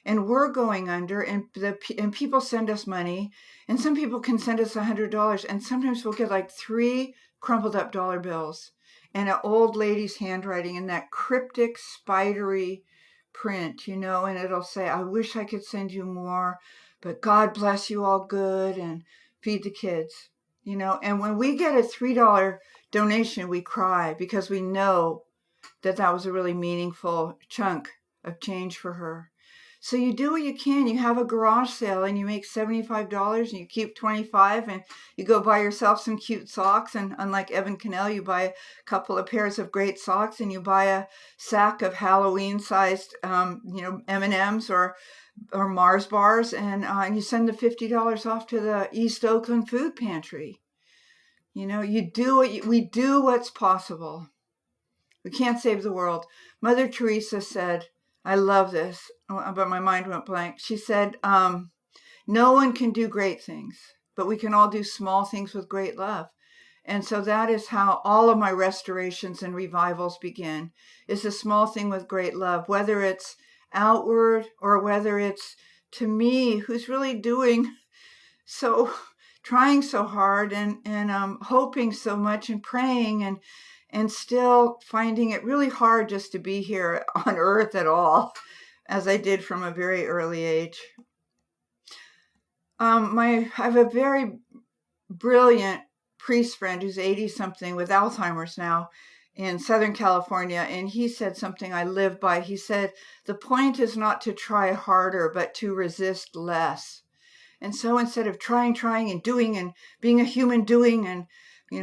we're going under, and people send us money, and some people can send us $100, and sometimes we'll get like 3 crumpled up dollar bills and an old lady's handwriting in that cryptic, spidery, print, and it'll say, I wish I could send you more, but God bless you all good and feed the kids, and when we get a $3 donation, we cry because we know that was a really meaningful chunk of change for her. So you do what you can. You have a garage sale and you make $75 and you keep 25 and you go buy yourself some cute socks. And unlike Evan Cannell, you buy a couple of pairs of great socks and you buy a sack of Halloween-sized, M&Ms or Mars bars, and you send the $50 off to the East Oakland Food Pantry. We do what's possible. We can't save the world. Mother Teresa said, I love this, but my mind went blank. She said, no one can do great things, but we can all do small things with great love. And so that is how all of my restorations and revivals begin, is a small thing with great love, whether it's outward or whether it's to me, who's really trying so hard and hoping so much and praying and still finding it really hard just to be here on earth at all, as I did from a very early age. I have a very brilliant priest friend who's 80-something with Alzheimer's now in Southern California, and he said something I live by. He said, the point is not to try harder, but to resist less. And so instead of trying and doing and being a human doing and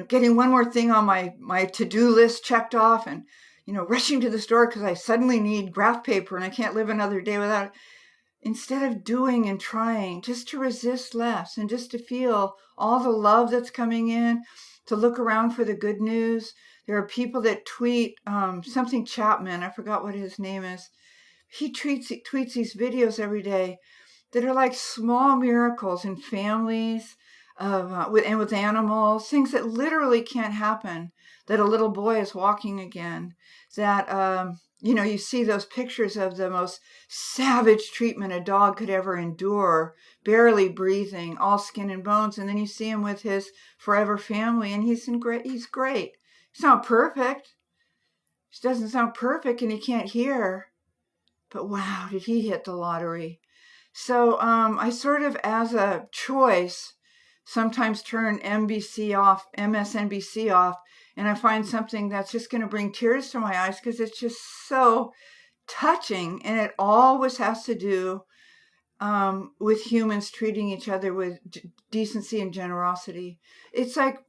getting one more thing on my to-do list checked off and, rushing to the store because I suddenly need graph paper and I can't live another day without it. Instead of doing and trying, just to resist less and just to feel all the love that's coming in, to look around for the good news. There are people that tweet something Chapman, I forgot what his name is. He tweets these videos every day that are like small miracles in families, with animals, things that literally can't happen, that a little boy is walking again, that, you see those pictures of the most savage treatment a dog could ever endure, barely breathing, all skin and bones, and then you see him with his forever family, and he's great. He's not perfect. He doesn't sound perfect, and he can't hear, but wow, did he hit the lottery. So I sort of, as a choice, sometimes turn MSNBC off, and I find something that's just going to bring tears to my eyes because it's just so touching, and it always has to do with humans treating each other with decency and generosity. It's like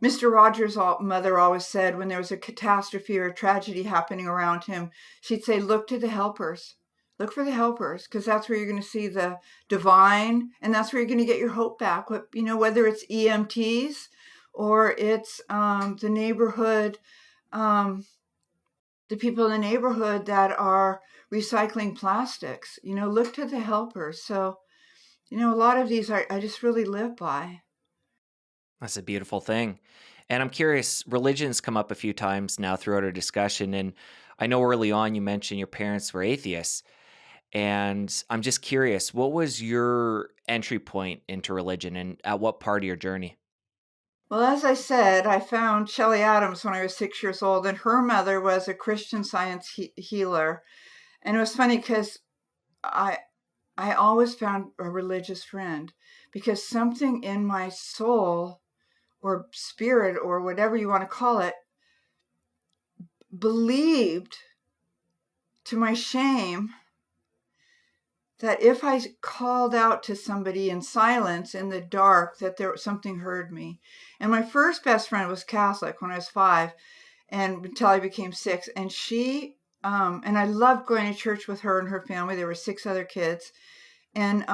Mr. Rogers' mother always said when there was a catastrophe or a tragedy happening around him, she'd say, look to the helpers. Look for the helpers, because that's where you're going to see the divine, and that's where you're going to get your hope back. Whether it's EMTs or it's the neighborhood, the people in the neighborhood that are recycling plastics. Look to the helpers. So, a lot of these I just really live by. That's a beautiful thing. And I'm curious, religion's come up a few times now throughout our discussion. And I know early on you mentioned your parents were atheists. And I'm just curious, what was your entry point into religion and at what part of your journey? Well, as I said, I found Shelley Adams when I was 6 years old, and her mother was a Christian Science healer. And it was funny because I always found a religious friend, because something in my soul or spirit or whatever you want to call it believed, to my shame, that if I called out to somebody in silence in the dark, that something heard me. And my first best friend was Catholic when I was 5, and until I became 6. And she, and I loved going to church with her and her family. There were 6 other kids. And,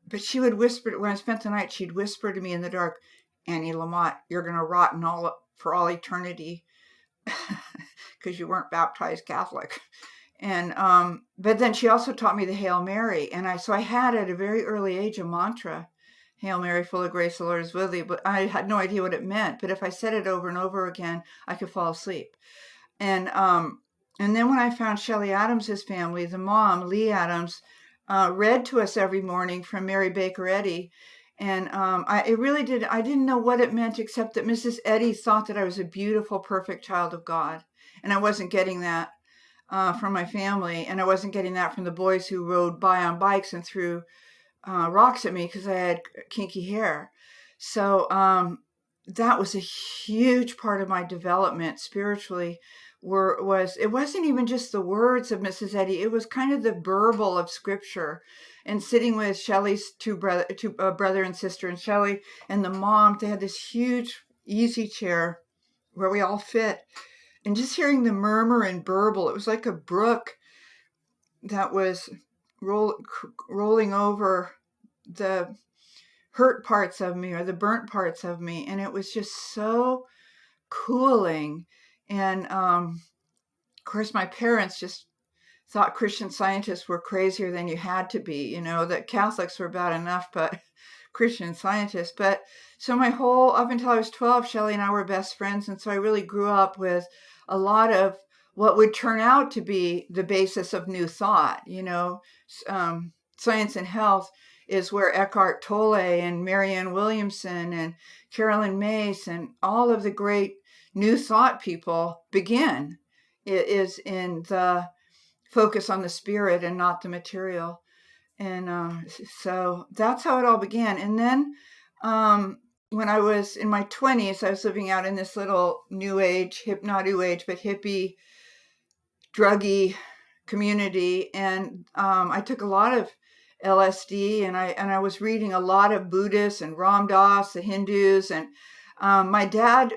but she would whisper, when I spent the night, she'd whisper to me in the dark, Annie Lamott, you're going to rot for all eternity because you weren't baptized Catholic. And but then she also taught me the Hail Mary, and so I had at a very early age a mantra, Hail Mary, full of grace, the Lord is with thee. But I had no idea what it meant. But if I said it over and over again, I could fall asleep. And then when I found Shelley Adams's family, the mom, Lee Adams, read to us every morning from Mary Baker Eddy. And I didn't know what it meant, except that Mrs. Eddy thought that I was a beautiful, perfect child of God. And I wasn't getting that. from my family, and I wasn't getting that from the boys who rode by on bikes and threw rocks at me because I had kinky hair. So that was a huge part of my development spiritually. It wasn't even just the words of Mrs. Eddy; it was kind of the burble of Scripture, and sitting with Shelley's brother and sister, and Shelley and the mom. They had this huge easy chair where we all fit, and just hearing the murmur and burble. It was like a brook that was rolling over the hurt parts of me or the burnt parts of me, and it was just so cooling. And of course, my parents just thought Christian Scientists were crazier than you had to be, that Catholics were bad enough, but Christian Scientists. But so up until I was 12, Shelley and I were best friends. And so I really grew up with a lot of what would turn out to be the basis of New Thought. Science and Health is where Eckhart Tolle and Marianne Williamson and Carolyn Mace and all of the great New Thought people begin. It is in the focus on the spirit and not the material. And so that's how it all began. And then when I was in my 20s, I was living out in this little not new age, but hippie, druggy community. And I took a lot of LSD, and I was reading a lot of Buddhists and Ram Dass, the Hindus. And my dad,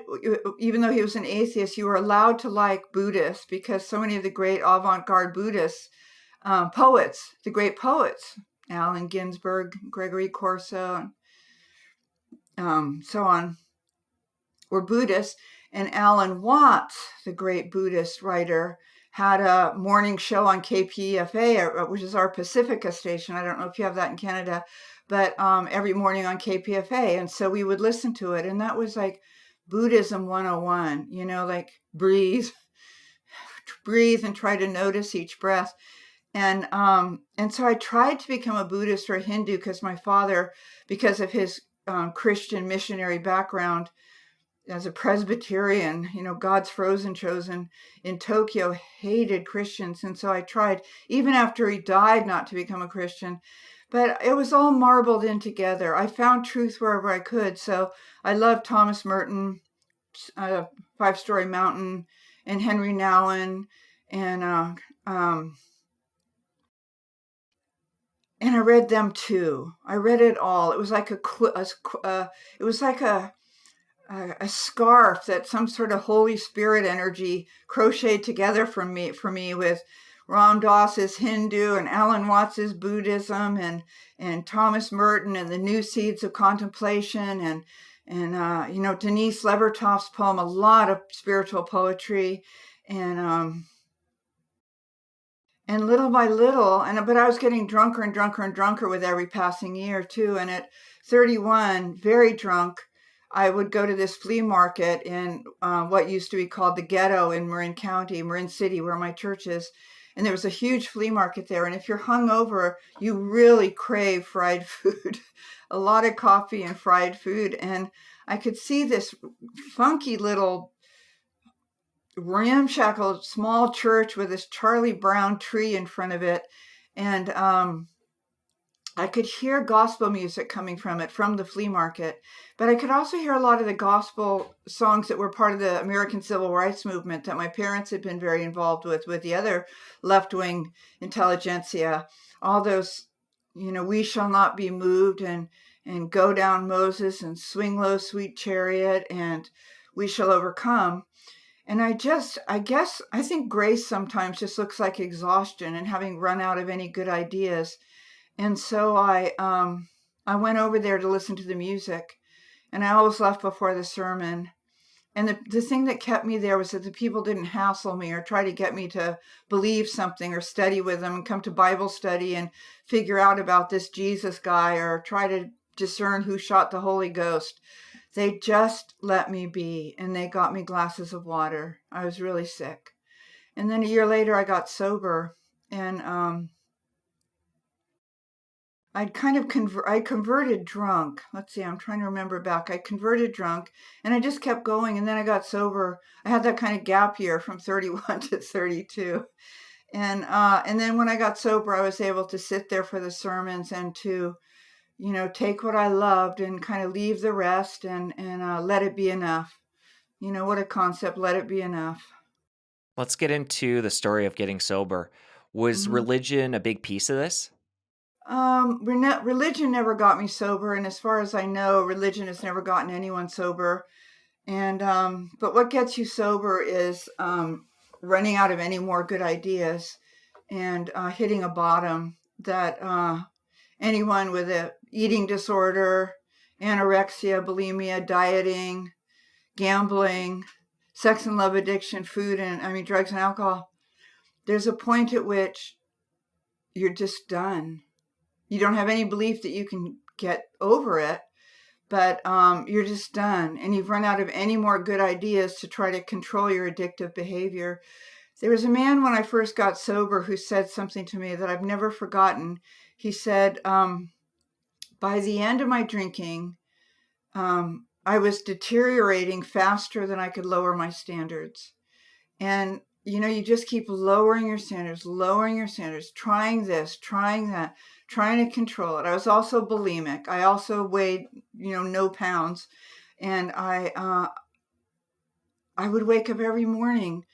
even though he was an atheist, you were allowed to like Buddhists because so many of the great avant-garde Buddhists, the great poets, Allen Ginsberg, Gregory Corso, and so on, were Buddhists. And Alan Watts, the great Buddhist writer, had a morning show on KPFA, which is our Pacifica station. I don't know if you have that in Canada, but every morning on KPFA. And so we would listen to it. And that was like Buddhism 101, like breathe and try to notice each breath. And so I tried to become a Buddhist or a Hindu because my father, because of his Christian missionary background as a Presbyterian, God's frozen chosen in Tokyo, hated Christians. And so I tried, even after he died, not to become a Christian. But it was all marbled in together. I found truth wherever I could. So I love Thomas Merton, Five Story Mountain, and Henry Nouwen, and I read them too. I read it all. It was like a scarf that some sort of Holy Spirit energy crocheted together for me with Ram Dass's Hindu and Alan Watts's Buddhism and Thomas Merton and the New Seeds of Contemplation and Denise Levertoff's poem, a lot of spiritual poetry, and little by little, but I was getting drunker and drunker and drunker with every passing year too. And at 31, very drunk, I would go to this flea market in what used to be called the Ghetto in Marin City, where my church is. And there was a huge flea market there. And if you're hungover, you really crave fried food, a lot of coffee and fried food. And I could see this funky little ramshackle small church with this Charlie Brown tree in front of it. And I could hear gospel music coming from it, from the flea market. But I could also hear a lot of the gospel songs that were part of the American Civil Rights Movement that my parents had been very involved with the other left-wing intelligentsia. All those, We Shall Not Be Moved and Go Down Moses and Swing Low, Sweet Chariot and We Shall Overcome. And I think grace sometimes just looks like exhaustion and having run out of any good ideas. And so I went over there to listen to the music, and I always left before the sermon. And the thing that kept me there was that the people didn't hassle me or try to get me to believe something or study with them and come to Bible study and figure out about this Jesus guy or try to discern who shot the Holy Ghost. They just let me be, and they got me glasses of water. I was really sick. And then a year later, I got sober, and I converted drunk. Let's see, I'm trying to remember back. I converted drunk, and I just kept going, and then I got sober. I had that kind of gap year from 31 to 32. And then when I got sober, I was able to sit there for the sermons and to, take what I loved and kind of leave the rest and let it be enough. What a concept, let it be enough. Let's get into the story of getting sober. Was hmm religion a big piece of this? Religion never got me sober, and as far as I know, religion has never gotten anyone sober. But what gets you sober is running out of any more good ideas and hitting a bottom that anyone with a eating disorder, anorexia, bulimia, dieting, gambling, sex and love addiction, food and drugs and alcohol. There's a point at which you're just done. You don't have any belief that you can get over it, but you're just done, and you've run out of any more good ideas to try to control your addictive behavior. There was a man when I first got sober who said something to me that I've never forgotten. He said, by the end of my drinking, I was deteriorating faster than I could lower my standards. And, you just keep lowering your standards, trying this, trying that, trying to control it. I was also bulimic. I also weighed, no pounds. And I would wake up every morning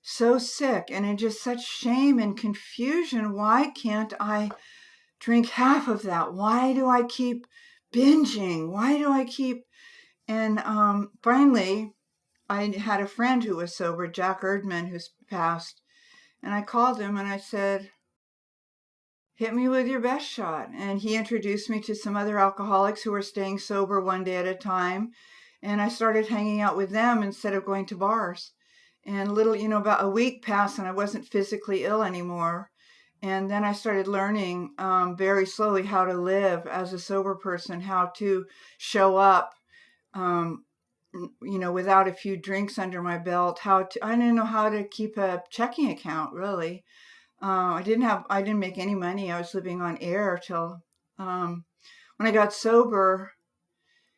so sick and in just such shame and confusion. Why can't I drink half of that? Why do I keep binging? Why do I keep? And finally, I had a friend who was sober, Jack Erdman, who's passed. And I called him and I said, hit me with your best shot. And he introduced me to some other alcoholics who were staying sober one day at a time. And I started hanging out with them instead of going to bars. And about a week passed and I wasn't physically ill anymore. And then I started learning very slowly how to live as a sober person, how to show up, without a few drinks under my belt, I didn't know how to keep a checking account really. I didn't make any money. I was living on air till when I got sober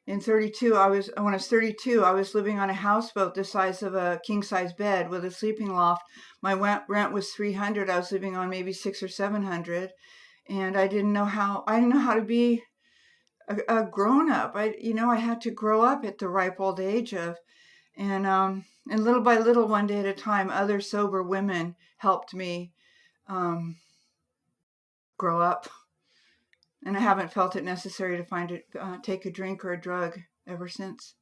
in 32. When I was 32, I was living on a houseboat the size of a king size bed with a sleeping loft. My rent was 300. I was living on maybe 6 or 700, and I didn't know how to be a grown up. I had to grow up at the ripe old age of, and little by little, one day at a time, other sober women helped me um, grow up, and I haven't felt it necessary to take a drink or a drug ever since.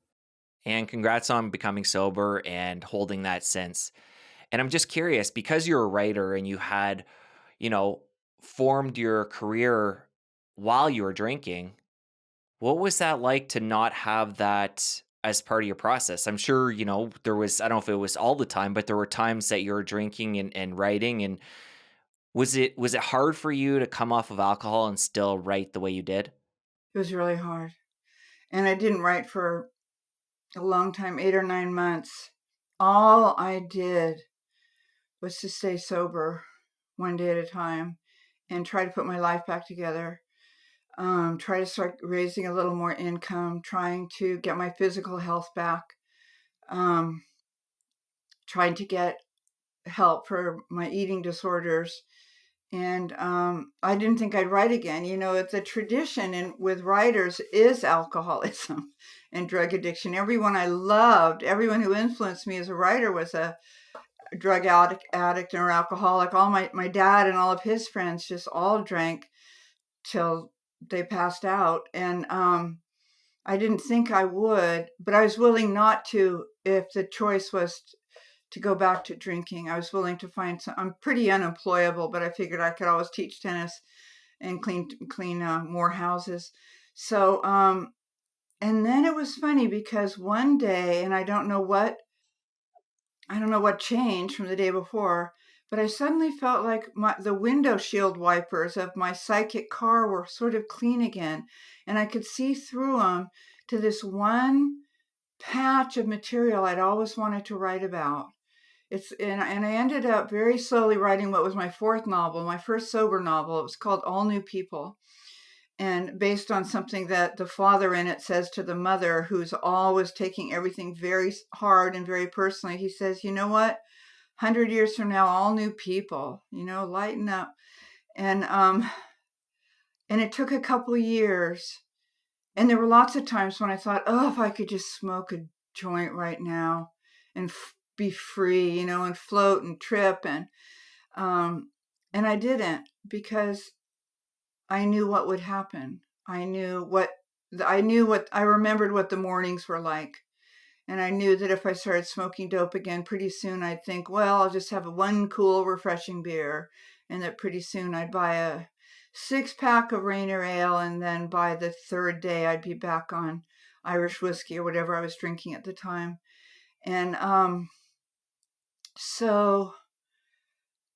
And congrats on becoming sober and holding that since. And I'm just curious, because you're a writer and you had, you know, formed your career while you were drinking, what was that like to not have that as part of your process? I'm sure, there was, I don't know if it was all the time, but there were times that you were drinking and writing. And was it hard for you to come off of alcohol and still write the way you did? It was really hard, and I didn't write for a long time, 8 or 9 months. All I did was to stay sober one day at a time and try to put my life back together. Try to start raising a little more income, trying to get my physical health back, um, trying to get help for my eating disorders. And I didn't think I'd write again. It's a tradition with writers is alcoholism and drug addiction. Everyone I loved, everyone who influenced me as a writer was a drug addict or alcoholic. All my dad and all of his friends just all drank till they passed out. And I didn't think I would, but I was willing not to if the choice was to go back to drinking. I was willing to find some. I'm pretty unemployable, but I figured I could always teach tennis and clean more houses. So, and then it was funny because one day, and I don't know what changed from the day before, but I suddenly felt like the window shield wipers of my psychic car were sort of clean again, and I could see through them to this one patch of material I'd always wanted to write about. And I ended up very slowly writing what was my fourth novel, my first sober novel. It was called All New People, and based on something that the father in it says to the mother, who's always taking everything very hard and very personally. He says, "You know what? 100 years from now, all new people, lighten up. And it took a couple of years. And there were lots of times when I thought, oh, if I could just smoke a joint right now and be free, and float and trip. And I didn't, because I knew what would happen. I remembered what the mornings were like. And I knew that if I started smoking dope again, pretty soon I'd think, well, I'll just have one cool, refreshing beer. And that pretty soon I'd buy a 6-pack of Rainier Ale. And then by the third day, I'd be back on Irish whiskey or whatever I was drinking at the time. And so,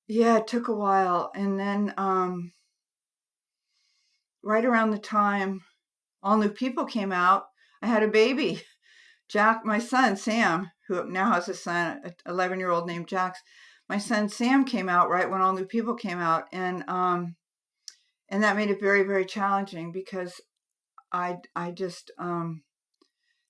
yeah, it took a while. And then right around the time All New People came out, I had a baby. Jack, my son, Sam, who now has a son, an 11-year-old named Jax. My son, Sam, came out right when All New People came out. And that made it very, very challenging, because I just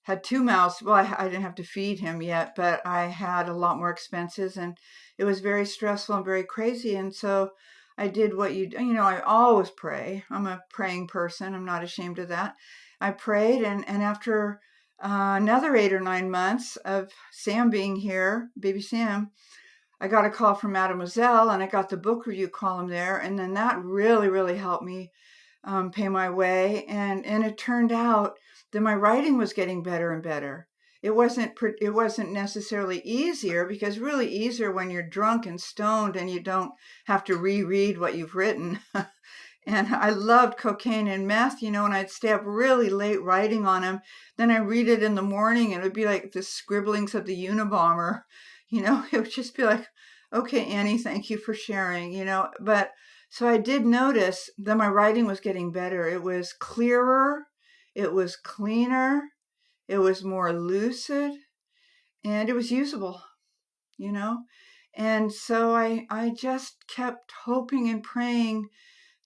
had 2 mouths. Well, I didn't have to feed him yet, but I had a lot more expenses, and it was very stressful and very crazy. And so I did what I always pray. I'm a praying person. I'm not ashamed of that. I prayed, and after another 8 or 9 months of Sam being here, baby Sam, I got a call from Mademoiselle, and I got the book review column there. And then that really, really helped me pay my way. And it turned out that my writing was getting better and better. It wasn't necessarily easier, because really easier when you're drunk and stoned and you don't have to reread what you've written. And I loved cocaine and meth, and I'd stay up really late writing on them. Then I read it in the morning, and it would be like the scribblings of the Unabomber. It would just be like, okay, Annie, thank you for sharing, But so I did notice that my writing was getting better. It was clearer, it was cleaner, it was more lucid, and it was usable, you know? And so I just kept hoping and praying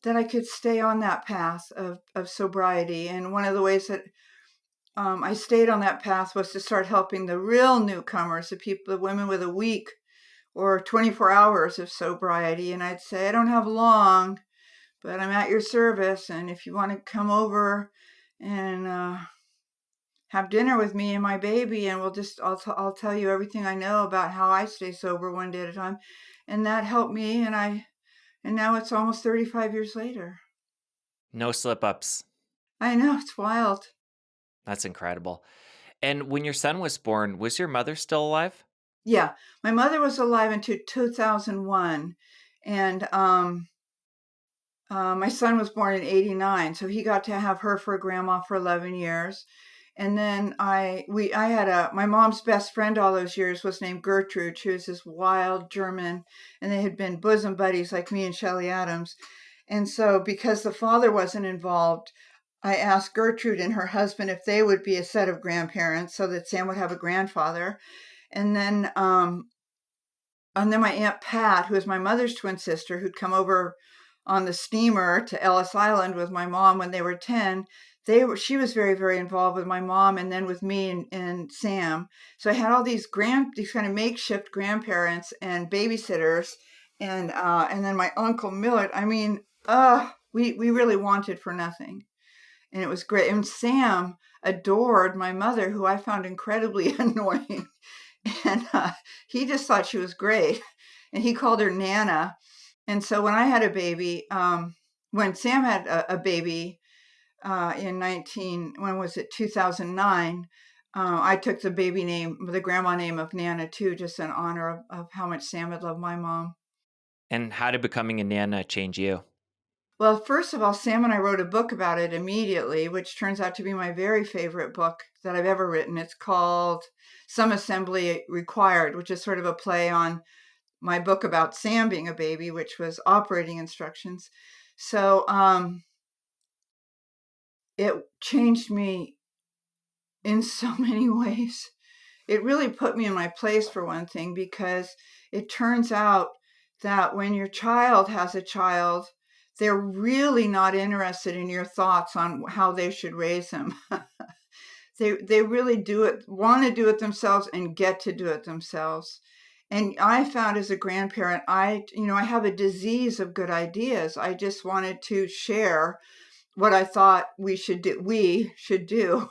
that I could stay on that path of sobriety. And one of the ways that I stayed on that path was to start helping the real newcomers, the women with a week or 24 hours of sobriety. And I'd say, I don't have long, but I'm at your service. And if you want to come over and have dinner with me and my baby, and I'll tell you everything I know about how I stay sober one day at a time. And that helped me. And now it's almost 35 years later. No slip ups. I know, it's wild. That's incredible. And when your son was born, was your mother still alive? Yeah, my mother was alive until 2001, and my son was born in '89, so he got to have her for a grandma for 11 years. And then my mom's best friend all those years was named Gertrude. She was this wild German, and they had been bosom buddies like me and Shelley Adams. And so, because the father wasn't involved, I asked Gertrude and her husband if they would be a set of grandparents so that Sam would have a grandfather. And then my Aunt Pat, who is my mother's twin sister, who'd come over on the steamer to Ellis Island with my mom when they were 10, she was very, very involved with my mom, and then with me and Sam. So I had all these kind of makeshift grandparents and babysitters, and then my Uncle Millard. I mean, we really wanted for nothing. And it was great. And Sam adored my mother, who I found incredibly annoying. And he just thought she was great. And he called her Nana. And so when I had a baby, when Sam had a baby when was it, 2009, I took the grandma name of Nana too, just in honor of how much Sam had loved my mom. And how did becoming a Nana change you? Well, first of all, Sam and I wrote a book about it immediately, which turns out to be my very favorite book that I've ever written. It's called Some Assembly Required, which is sort of a play on my book about Sam being a baby, which was Operating Instructions. So it changed me in so many ways. It really put me in my place, for one thing, because it turns out that when your child has a child, they're really not interested in your thoughts on how they should raise him. They really want to do it themselves and get to do it themselves. And I found as a grandparent, I have a disease of good ideas. I just wanted to share what I thought we should do,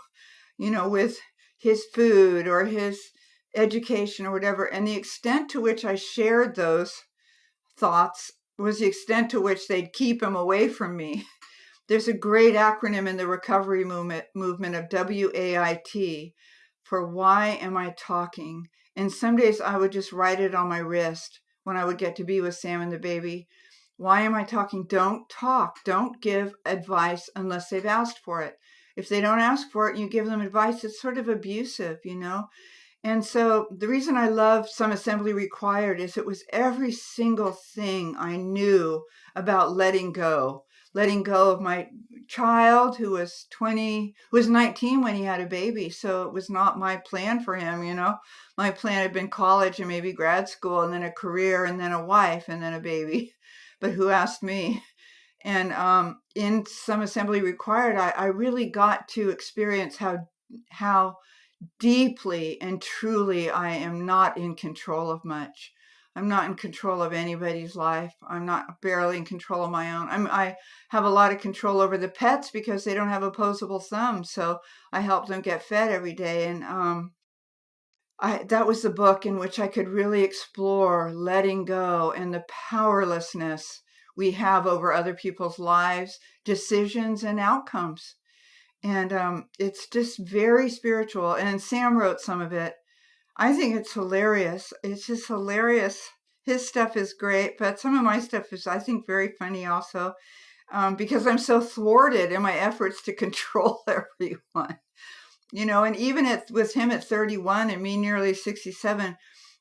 with his food or his education or whatever. And the extent to which I shared those thoughts was the extent to which they'd keep him away from me. There's a great acronym in the recovery movement of WAIT for why am I talking? And some days I would just write it on my wrist when I would get to be with Sam and the baby. Why am I talking? Don't talk. Don't give advice unless they've asked for it. If they don't ask for it and you give them advice, it's sort of abusive. And so the reason I love Some Assembly Required is it was every single thing I knew about letting go of my child who was 20, who was 19 when he had a baby. So it was not my plan for him. My plan had been college and maybe grad school and then a career and then a wife and then a baby. But who asked me? And in Some Assembly Required, I really got to experience how deeply and truly I am not in control of much. I'm not in control of anybody's life. I'm not barely in control of my own. I have a lot of control over the pets because they don't have opposable thumbs. So I help them get fed every day. And that was the book in which I could really explore letting go and the powerlessness we have over other people's lives, decisions, and outcomes. And it's just very spiritual. And Sam wrote some of it. I think it's hilarious. It's just hilarious. His stuff is great, but some of my stuff is, I think, very funny also, because I'm so thwarted in my efforts to control everyone. And even with him at 31 and me nearly 67,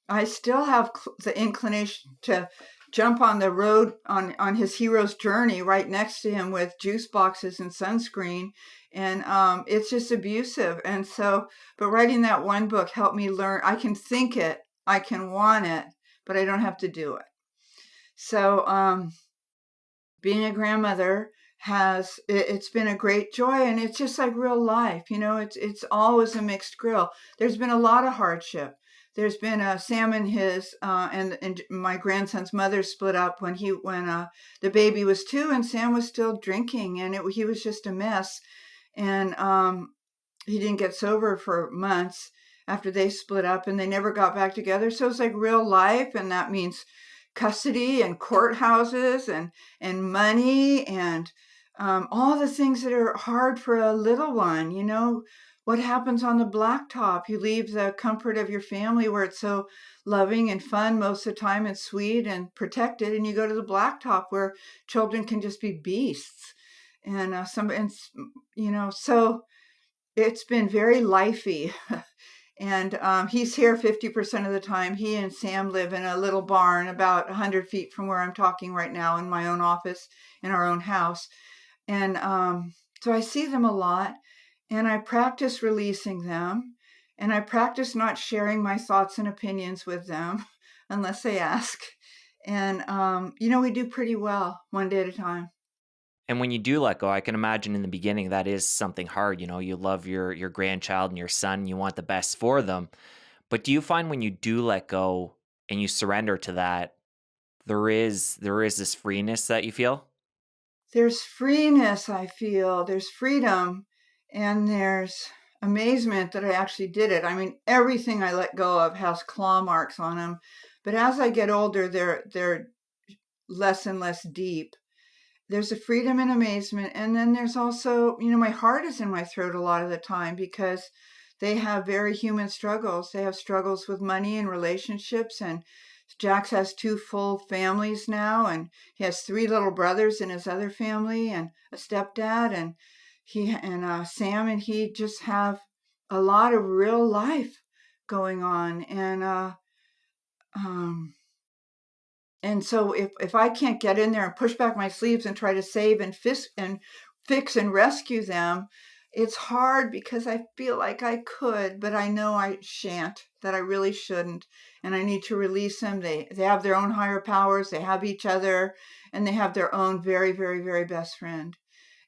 I still have the inclination to jump on the road on his hero's journey right next to him with juice boxes and sunscreen. And it's just abusive. And so, but writing that one book helped me learn I can think it, I can want it, but I don't have to do it. So, being a grandmother it's been a great joy, and it's just like real life. It's always a mixed grill. There's been a lot of hardship. There's been Sam and his and my grandson's mother split up when the baby was 2 and Sam was still drinking, and he was just a mess. And he didn't get sober for months after they split up, and they never got back together. So it's like real life, and that means custody and courthouses and money and all the things that are hard for a little one. What happens on the blacktop? You leave the comfort of your family where it's so loving and fun most of the time and sweet and protected, and you go to the blacktop where children can just be beasts. So it's been very lifey. And he's here 50% of the time. He and Sam live in a little barn about 100 feet from where I'm talking right now in my own office, in our own house. And so I see them a lot, and I practice releasing them, and I practice not sharing my thoughts and opinions with them unless they ask. And, we do pretty well one day at a time. And when you do let go, I can imagine in the beginning that is something hard. You love your grandchild and your son, you want the best for them. But do you find when you do let go and you surrender to that, there is this freeness that you feel? There's freeness, I feel. There's freedom, and there's amazement that I actually did it. I mean, everything I let go of has claw marks on them, but as I get older, they're less and less deep. There's a freedom and amazement, and then there's also, my heart is in my throat a lot of the time because they have very human struggles. They have struggles with money and relationships, and Jax has 2 full families now, and he has 3 little brothers in his other family and a stepdad, and Sam and he just have a lot of real life going on. Um, and so if I can't get in there and push back my sleeves and try to save and fix and rescue them, it's hard because I feel like I could, but I know I shan't, that I really shouldn't. And I need to release them. They have their own higher powers, they have each other, and they have their own very, very, very best friend.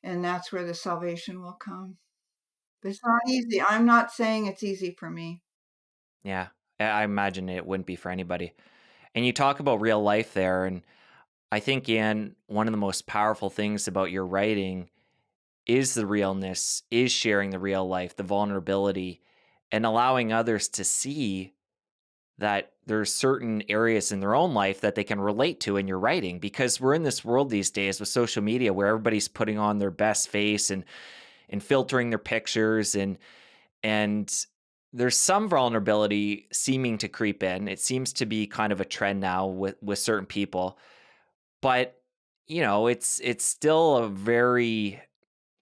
And that's where the salvation will come. But it's not easy. I'm not saying it's easy for me. Yeah. I imagine it wouldn't be for anybody. And you talk about real life there, and I think, Anne, one of the most powerful things about your writing is the realness, is sharing the real life, the vulnerability, and allowing others to see that there's certain areas in their own life that they can relate to in your writing, because we're in this world these days with social media where everybody's putting on their best face and filtering their pictures, and there's some vulnerability seeming to creep in. It seems to be kind of a trend now with certain people, but it's still a very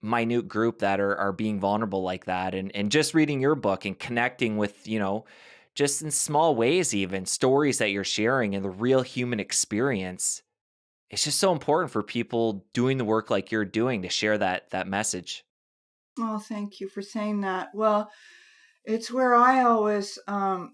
minute group that are being vulnerable like that. And just reading your book and connecting with, just in small ways, even stories that you're sharing and the real human experience, it's just so important for people doing the work like you're doing to share that message. Oh, thank you for saying that. Well, it's where I always, I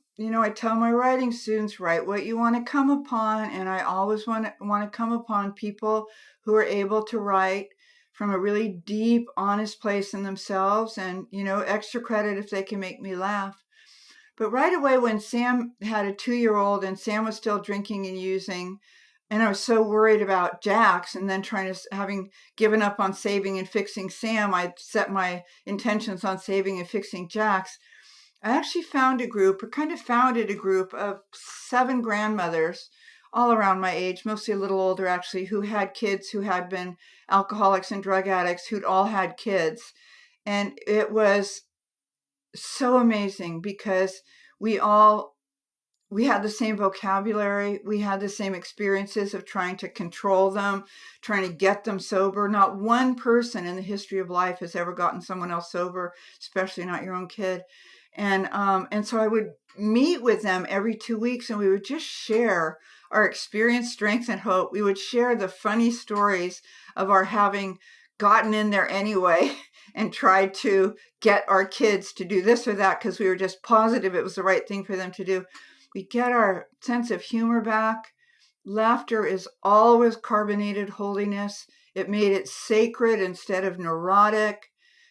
tell my writing students, write what you want to come upon, and I always want to come upon people who are able to write from a really deep, honest place in themselves, and extra credit if they can make me laugh. But right away, when Sam had a 2-year-old and Sam was still drinking and using, and I was so worried about Jax, and then having given up on saving and fixing Sam, I set my intentions on saving and fixing Jax. I actually found a group, or kind of founded a group of 7 grandmothers, all around my age, mostly a little older actually, who had kids who had been alcoholics and drug addicts, who'd all had kids. And it was so amazing because we all we had the same vocabulary. We had the same experiences of trying to control them, trying to get them sober. Not one person in the history of life has ever gotten someone else sober, especially not your own kid. And so I would meet with them every 2 weeks, and we would just share our experience, strength, and hope. We would share the funny stories of our having gotten in there anyway and tried to get our kids to do this or that because we were just positive it was the right thing for them to do. We get our sense of humor back. Laughter is always carbonated holiness. It made it sacred instead of neurotic.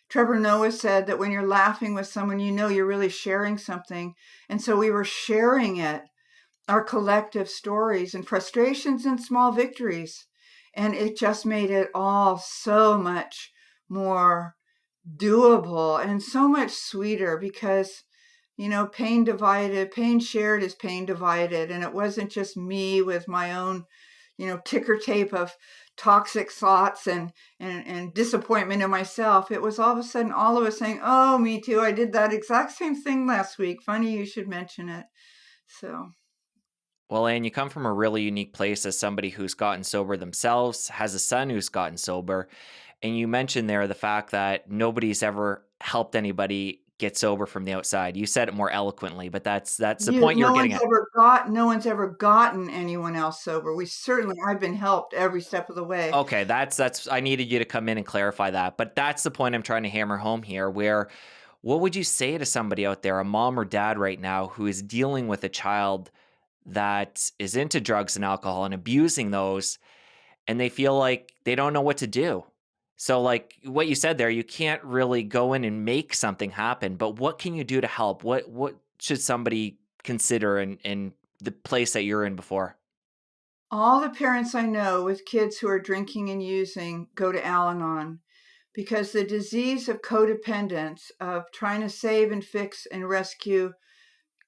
Trevor Noah said that when you're laughing with someone, you're really sharing something. And so we were sharing it, our collective stories and frustrations and small victories. And it just made it all so much more doable and so much sweeter because pain shared is pain divided. And it wasn't just me with my own, ticker tape of toxic thoughts and disappointment in myself. It was all of a sudden all of us saying, oh, me too. I did that exact same thing last week. Funny you should mention it. So, Well, Anne, you come from a really unique place as somebody who's gotten sober themselves, has a son who's gotten sober. And you mentioned there the fact that nobody's ever helped anybody get sober from the outside. You said it more eloquently, but that's the point you were getting at. no one's ever gotten anyone else sober. I've been helped every step of the way. Okay, that's I needed you to come in and clarify that. But that's the point I'm trying to hammer home here, where what would you say to somebody out there, a mom or dad right now, who is dealing with a child that is into drugs and alcohol and abusing those, and they feel like they don't know what to do? So, like what you said there, you can't really go in and make something happen, but what can you do to help? What should somebody consider in the place that you're in before? All the parents I know with kids who are drinking and using go to Al-Anon because the disease of codependence, of trying to save and fix and rescue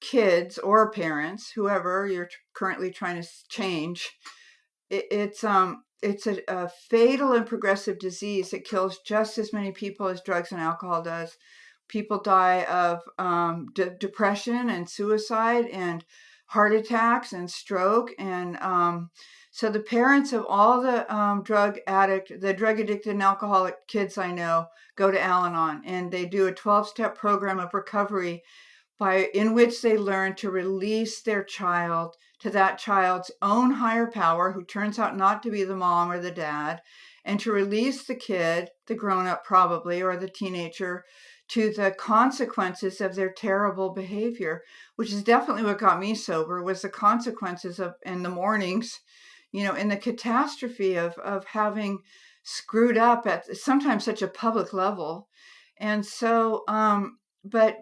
kids or parents, whoever you're currently trying to change, it's a fatal and progressive disease that kills just as many people as drugs and alcohol does. People die of depression and suicide and heart attacks and stroke. And so the parents of all the drug addicted and alcoholic kids I know go to Al-Anon, and they do a 12-step program of recovery in which they learn to release their child to that child's own higher power, who turns out not to be the mom or the dad, and to release the kid, the grown-up probably, or the teenager, to the consequences of their terrible behavior, which is definitely what got me sober, was the consequences of, in the mornings, in the catastrophe of having screwed up at sometimes such a public level. And so, but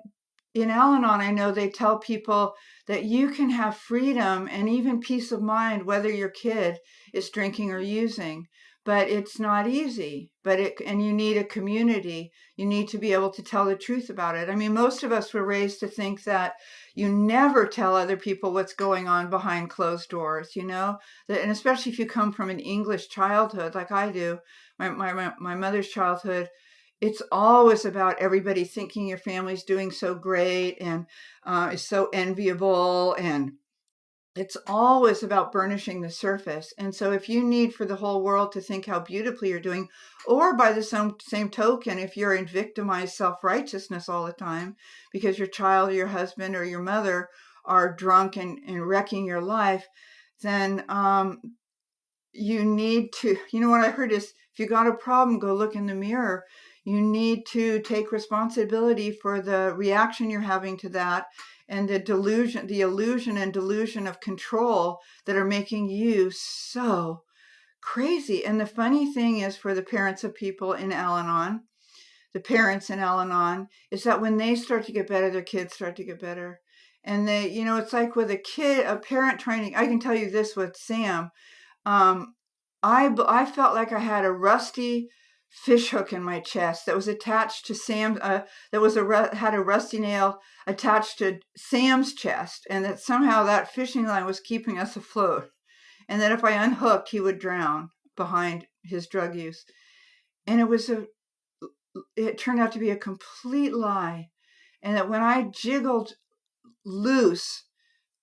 in Al-Anon, I know they tell people that you can have freedom and even peace of mind whether your kid is drinking or using, but it's not easy. And you need a community. You need to be able to tell the truth about it. I mean, most of us were raised to think that you never tell other people what's going on behind closed doors, and especially if you come from an English childhood like I do, my mother's childhood. It's always about everybody thinking your family's doing so great and is so enviable. And it's always about burnishing the surface. And so if you need for the whole world to think how beautifully you're doing, or by the same token, if you're in victimized self-righteousness all the time because your child or your husband or your mother are drunk and wrecking your life, then you need to, what I heard is, if you got a problem, go look in the mirror. You need to take responsibility for the reaction you're having to that and the illusion and delusion of control that are making you so crazy. And the funny thing is, for the parents of people in Al-Anon, the parents in Al-Anon, is that when they start to get better, their kids start to get better. And it's like with a parent trying to, I can tell you this with Sam. Um, I felt like I had a rusty fish hook in my chest that was attached to had a rusty nail attached to Sam's chest, and that somehow that fishing line was keeping us afloat, and that if I unhooked, he would drown behind his drug use. And it turned out to be a complete lie, and that when loose,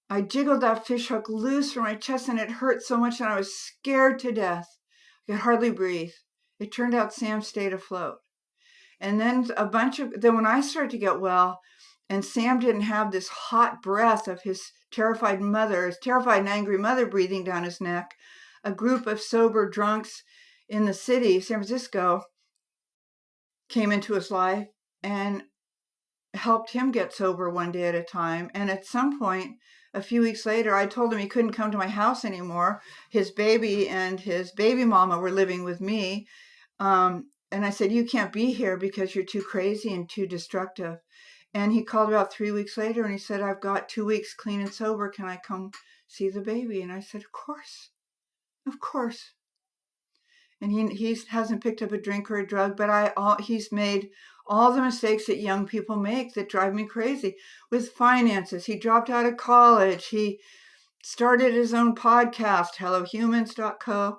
I jiggled that fish hook loose from my chest, and it hurt so much, and I was scared to death. I could hardly breathe. It turned out Sam stayed afloat. And then when I started to get well, and Sam didn't have this hot breath of his terrified and angry mother breathing down his neck, a group of sober drunks in the city, San Francisco, came into his life and helped him get sober one day at a time. And at some point, a few weeks later, I told him he couldn't come to my house anymore. His baby and his baby mama were living with me. And I said, you can't be here because you're too crazy and too destructive. And he called about 3 weeks later and he said, I've got 2 weeks clean and sober. Can I come see the baby? And I said, of course, of course. And he hasn't picked up a drink or a drug, but he's made all the mistakes that young people make that drive me crazy with finances. He dropped out of college. He started his own podcast, hellohumans.co.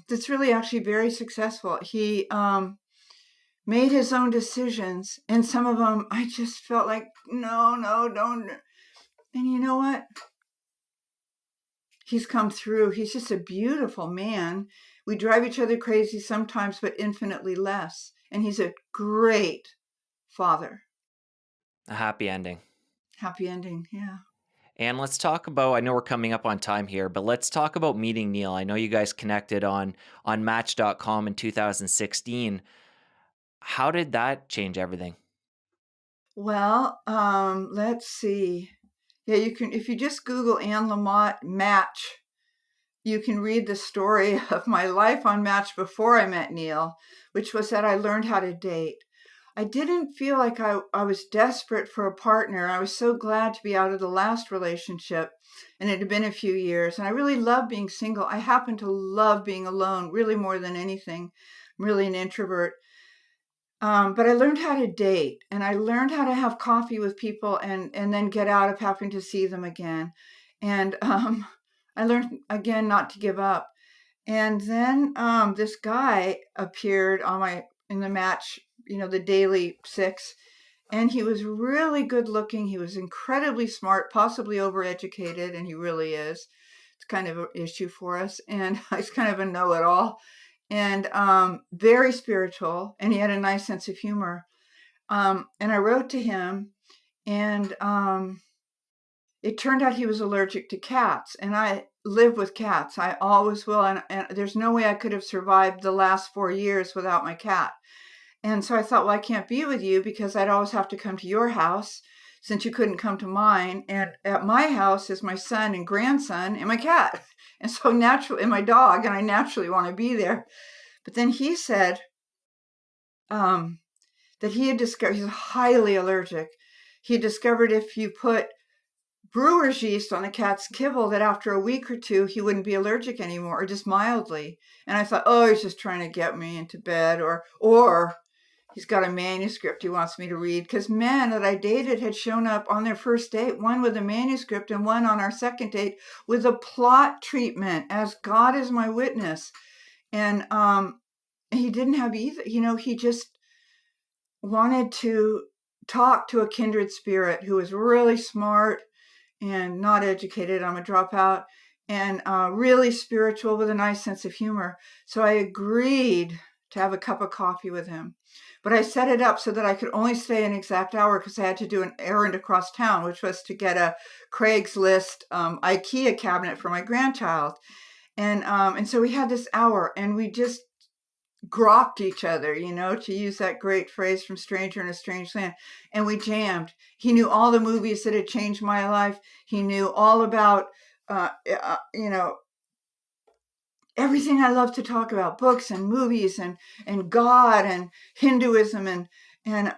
That's really actually very successful. He made his own decisions, and some of them I just felt like, no, don't. And you know what? He's come through. He's just a beautiful man. We drive each other crazy sometimes, but infinitely less. And he's a great father. A happy ending. Happy ending, yeah. And let's talk about, I know we're coming up on time here, but let's talk about meeting Neil. I know you guys connected on Match.com in 2016. How did that change everything? Well, let's see. Yeah, you can, if you just Google Anne Lamott Match, you can read the story of my life on Match before I met Neil, which was that I learned how to date. I didn't feel like I was desperate for a partner. I was so glad to be out of the last relationship, and it had been a few years, and I really love being single. I happen to love being alone, really more than anything. I'm really an introvert. But I learned how to date, and I learned how to have coffee with people and then get out of having to see them again. And I learned again not to give up. And then this guy appeared in the Match, the daily 6, and he was really good looking. He was incredibly smart, possibly overeducated, and he really is. It's kind of an issue for us. And he's kind of a know-it-all. And very spiritual, and he had a nice sense of humor. And I wrote to him, and it turned out he was allergic to cats, and I live with cats. I always will, and there's no way I could have survived the last 4 years without my cat. And so I thought, well, I can't be with you because I'd always have to come to your house since you couldn't come to mine. And at my house is my son and grandson and my cat. And so naturally, and my dog, and I naturally want to be there. But then he said that he had discovered, he's highly allergic, he discovered if you put brewer's yeast on the cat's kibble, that after a week or two, he wouldn't be allergic anymore, or just mildly. And I thought, oh, he's just trying to get me into bed, or he's got a manuscript he wants me to read. Because men that I dated had shown up on their first date, one with a manuscript and one on our second date with a plot treatment, as God is my witness. And he didn't have either. He just wanted to talk to a kindred spirit who was really smart and not educated. I'm a dropout, and really spiritual with a nice sense of humor. So I agreed to have a cup of coffee with him. But I set it up so that I could only stay an exact hour because I had to do an errand across town, which was to get a Craigslist IKEA cabinet for my grandchild. And so we had this hour, and we just grokked each other, to use that great phrase from Stranger in a Strange Land. And we jammed. He knew all the movies that had changed my life. He knew all about, everything I love to talk about, books and movies and God and Hinduism. And then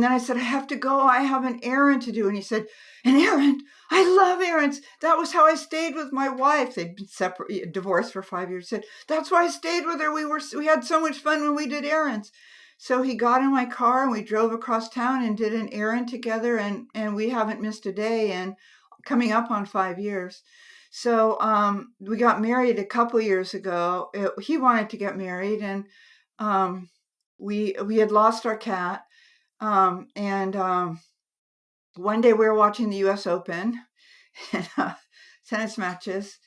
I said, I have to go. I have an errand to do. And he said, an errand? I love errands. That was how I stayed with my wife. They'd been divorced for 5 years. He said, that's why I stayed with her. We had so much fun when we did errands. So he got in my car and we drove across town and did an errand together. And we haven't missed a day, and coming up on 5 years. So we got married a couple years ago. He wanted to get married, and we had lost our cat. And one day we were watching the U.S. Open and tennis matches,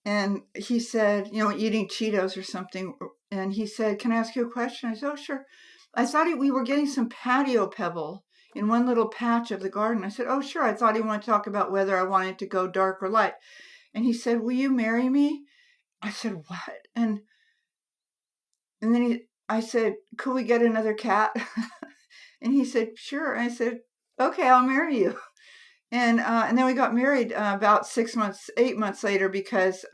and he said, eating Cheetos or something. And he said, "Can I ask you a question?" I said, "Oh, sure." I thought we were getting some patio pebble in one little patch of the garden. I said, "Oh, sure." I thought he wanted to talk about whether I wanted to go dark or light. And he said, "Will you marry me?" I said, "What?" And then I said, "Could we get another cat?" And he said, "Sure." I said, "Okay, I'll marry you." And then we got married about 8 months later, because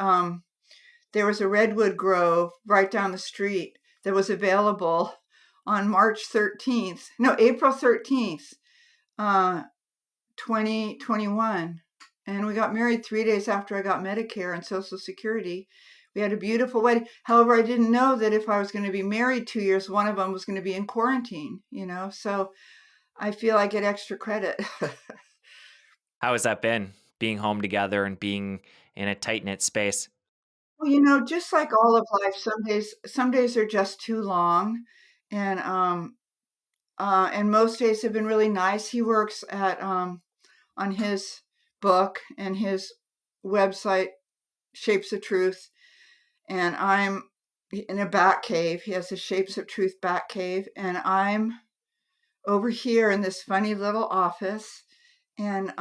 there was a redwood grove right down the street that was available on April 13th, 2021. And we got married 3 days after I got Medicare and Social Security. We had a beautiful wedding. However, I didn't know that if I was going to be married 2 years, one of them was going to be in quarantine, So I feel I get extra credit. How has that been, being home together and being in a tight-knit space? Well, just like all of life, some days are just too long, and most days have been really nice. He works at on his book and his website, Shapes of Truth, and I'm in a bat cave. He has the Shapes of Truth bat cave, and I'm over here in this funny little office. And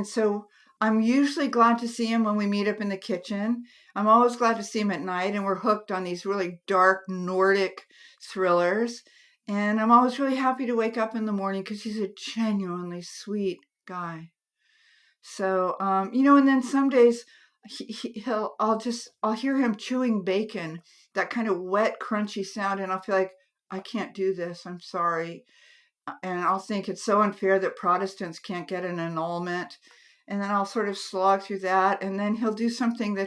so I'm usually glad to see him when we meet up in the kitchen. I'm always glad to see him at night, and we're hooked on these really dark Nordic thrillers. And I'm always really happy to wake up in the morning because he's a genuinely sweet guy. So, and then some days I'll hear him chewing bacon, that kind of wet, crunchy sound, and I'll feel like, I can't do this. I'm sorry. And I'll think it's so unfair that Protestants can't get an annulment. And then I'll sort of slog through that. And then he'll do something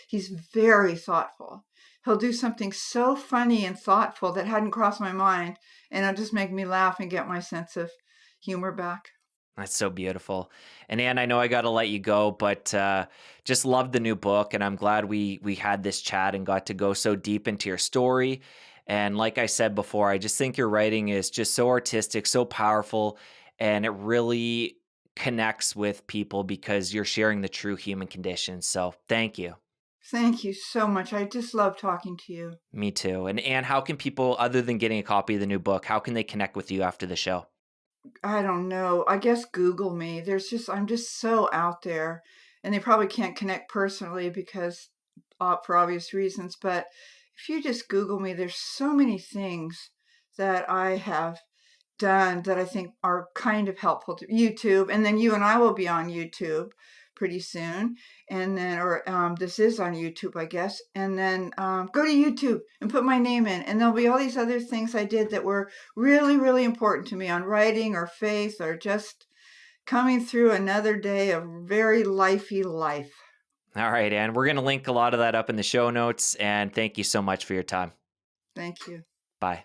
he's very thoughtful. He'll do something so funny and thoughtful that hadn't crossed my mind. And it'll just make me laugh and get my sense of humor back. That's so beautiful. And Anne, I know I got to let you go, but just loved the new book, and I'm glad we had this chat and got to go so deep into your story. And like I said before, I just think your writing is just so artistic, so powerful, and it really connects with people because you're sharing the true human condition. So thank you. Thank you so much. I just love talking to you. Me too. And Anne, how can people, other than getting a copy of the new book, how can they connect with you after the show? I don't know. I guess Google me. I'm just so out there, and they probably can't connect personally because for obvious reasons. But if you just Google me, there's so many things that I have done that I think are kind of helpful to YouTube. And then you and I will be on YouTube pretty soon. And then, this is on YouTube, I guess. And then go to YouTube and put my name in. And there'll be all these other things I did that were really, really important to me on writing or faith or just coming through another day of very lifey life. All right, Ann. We're going to link a lot of that up in the show notes. And thank you so much for your time. Thank you. Bye.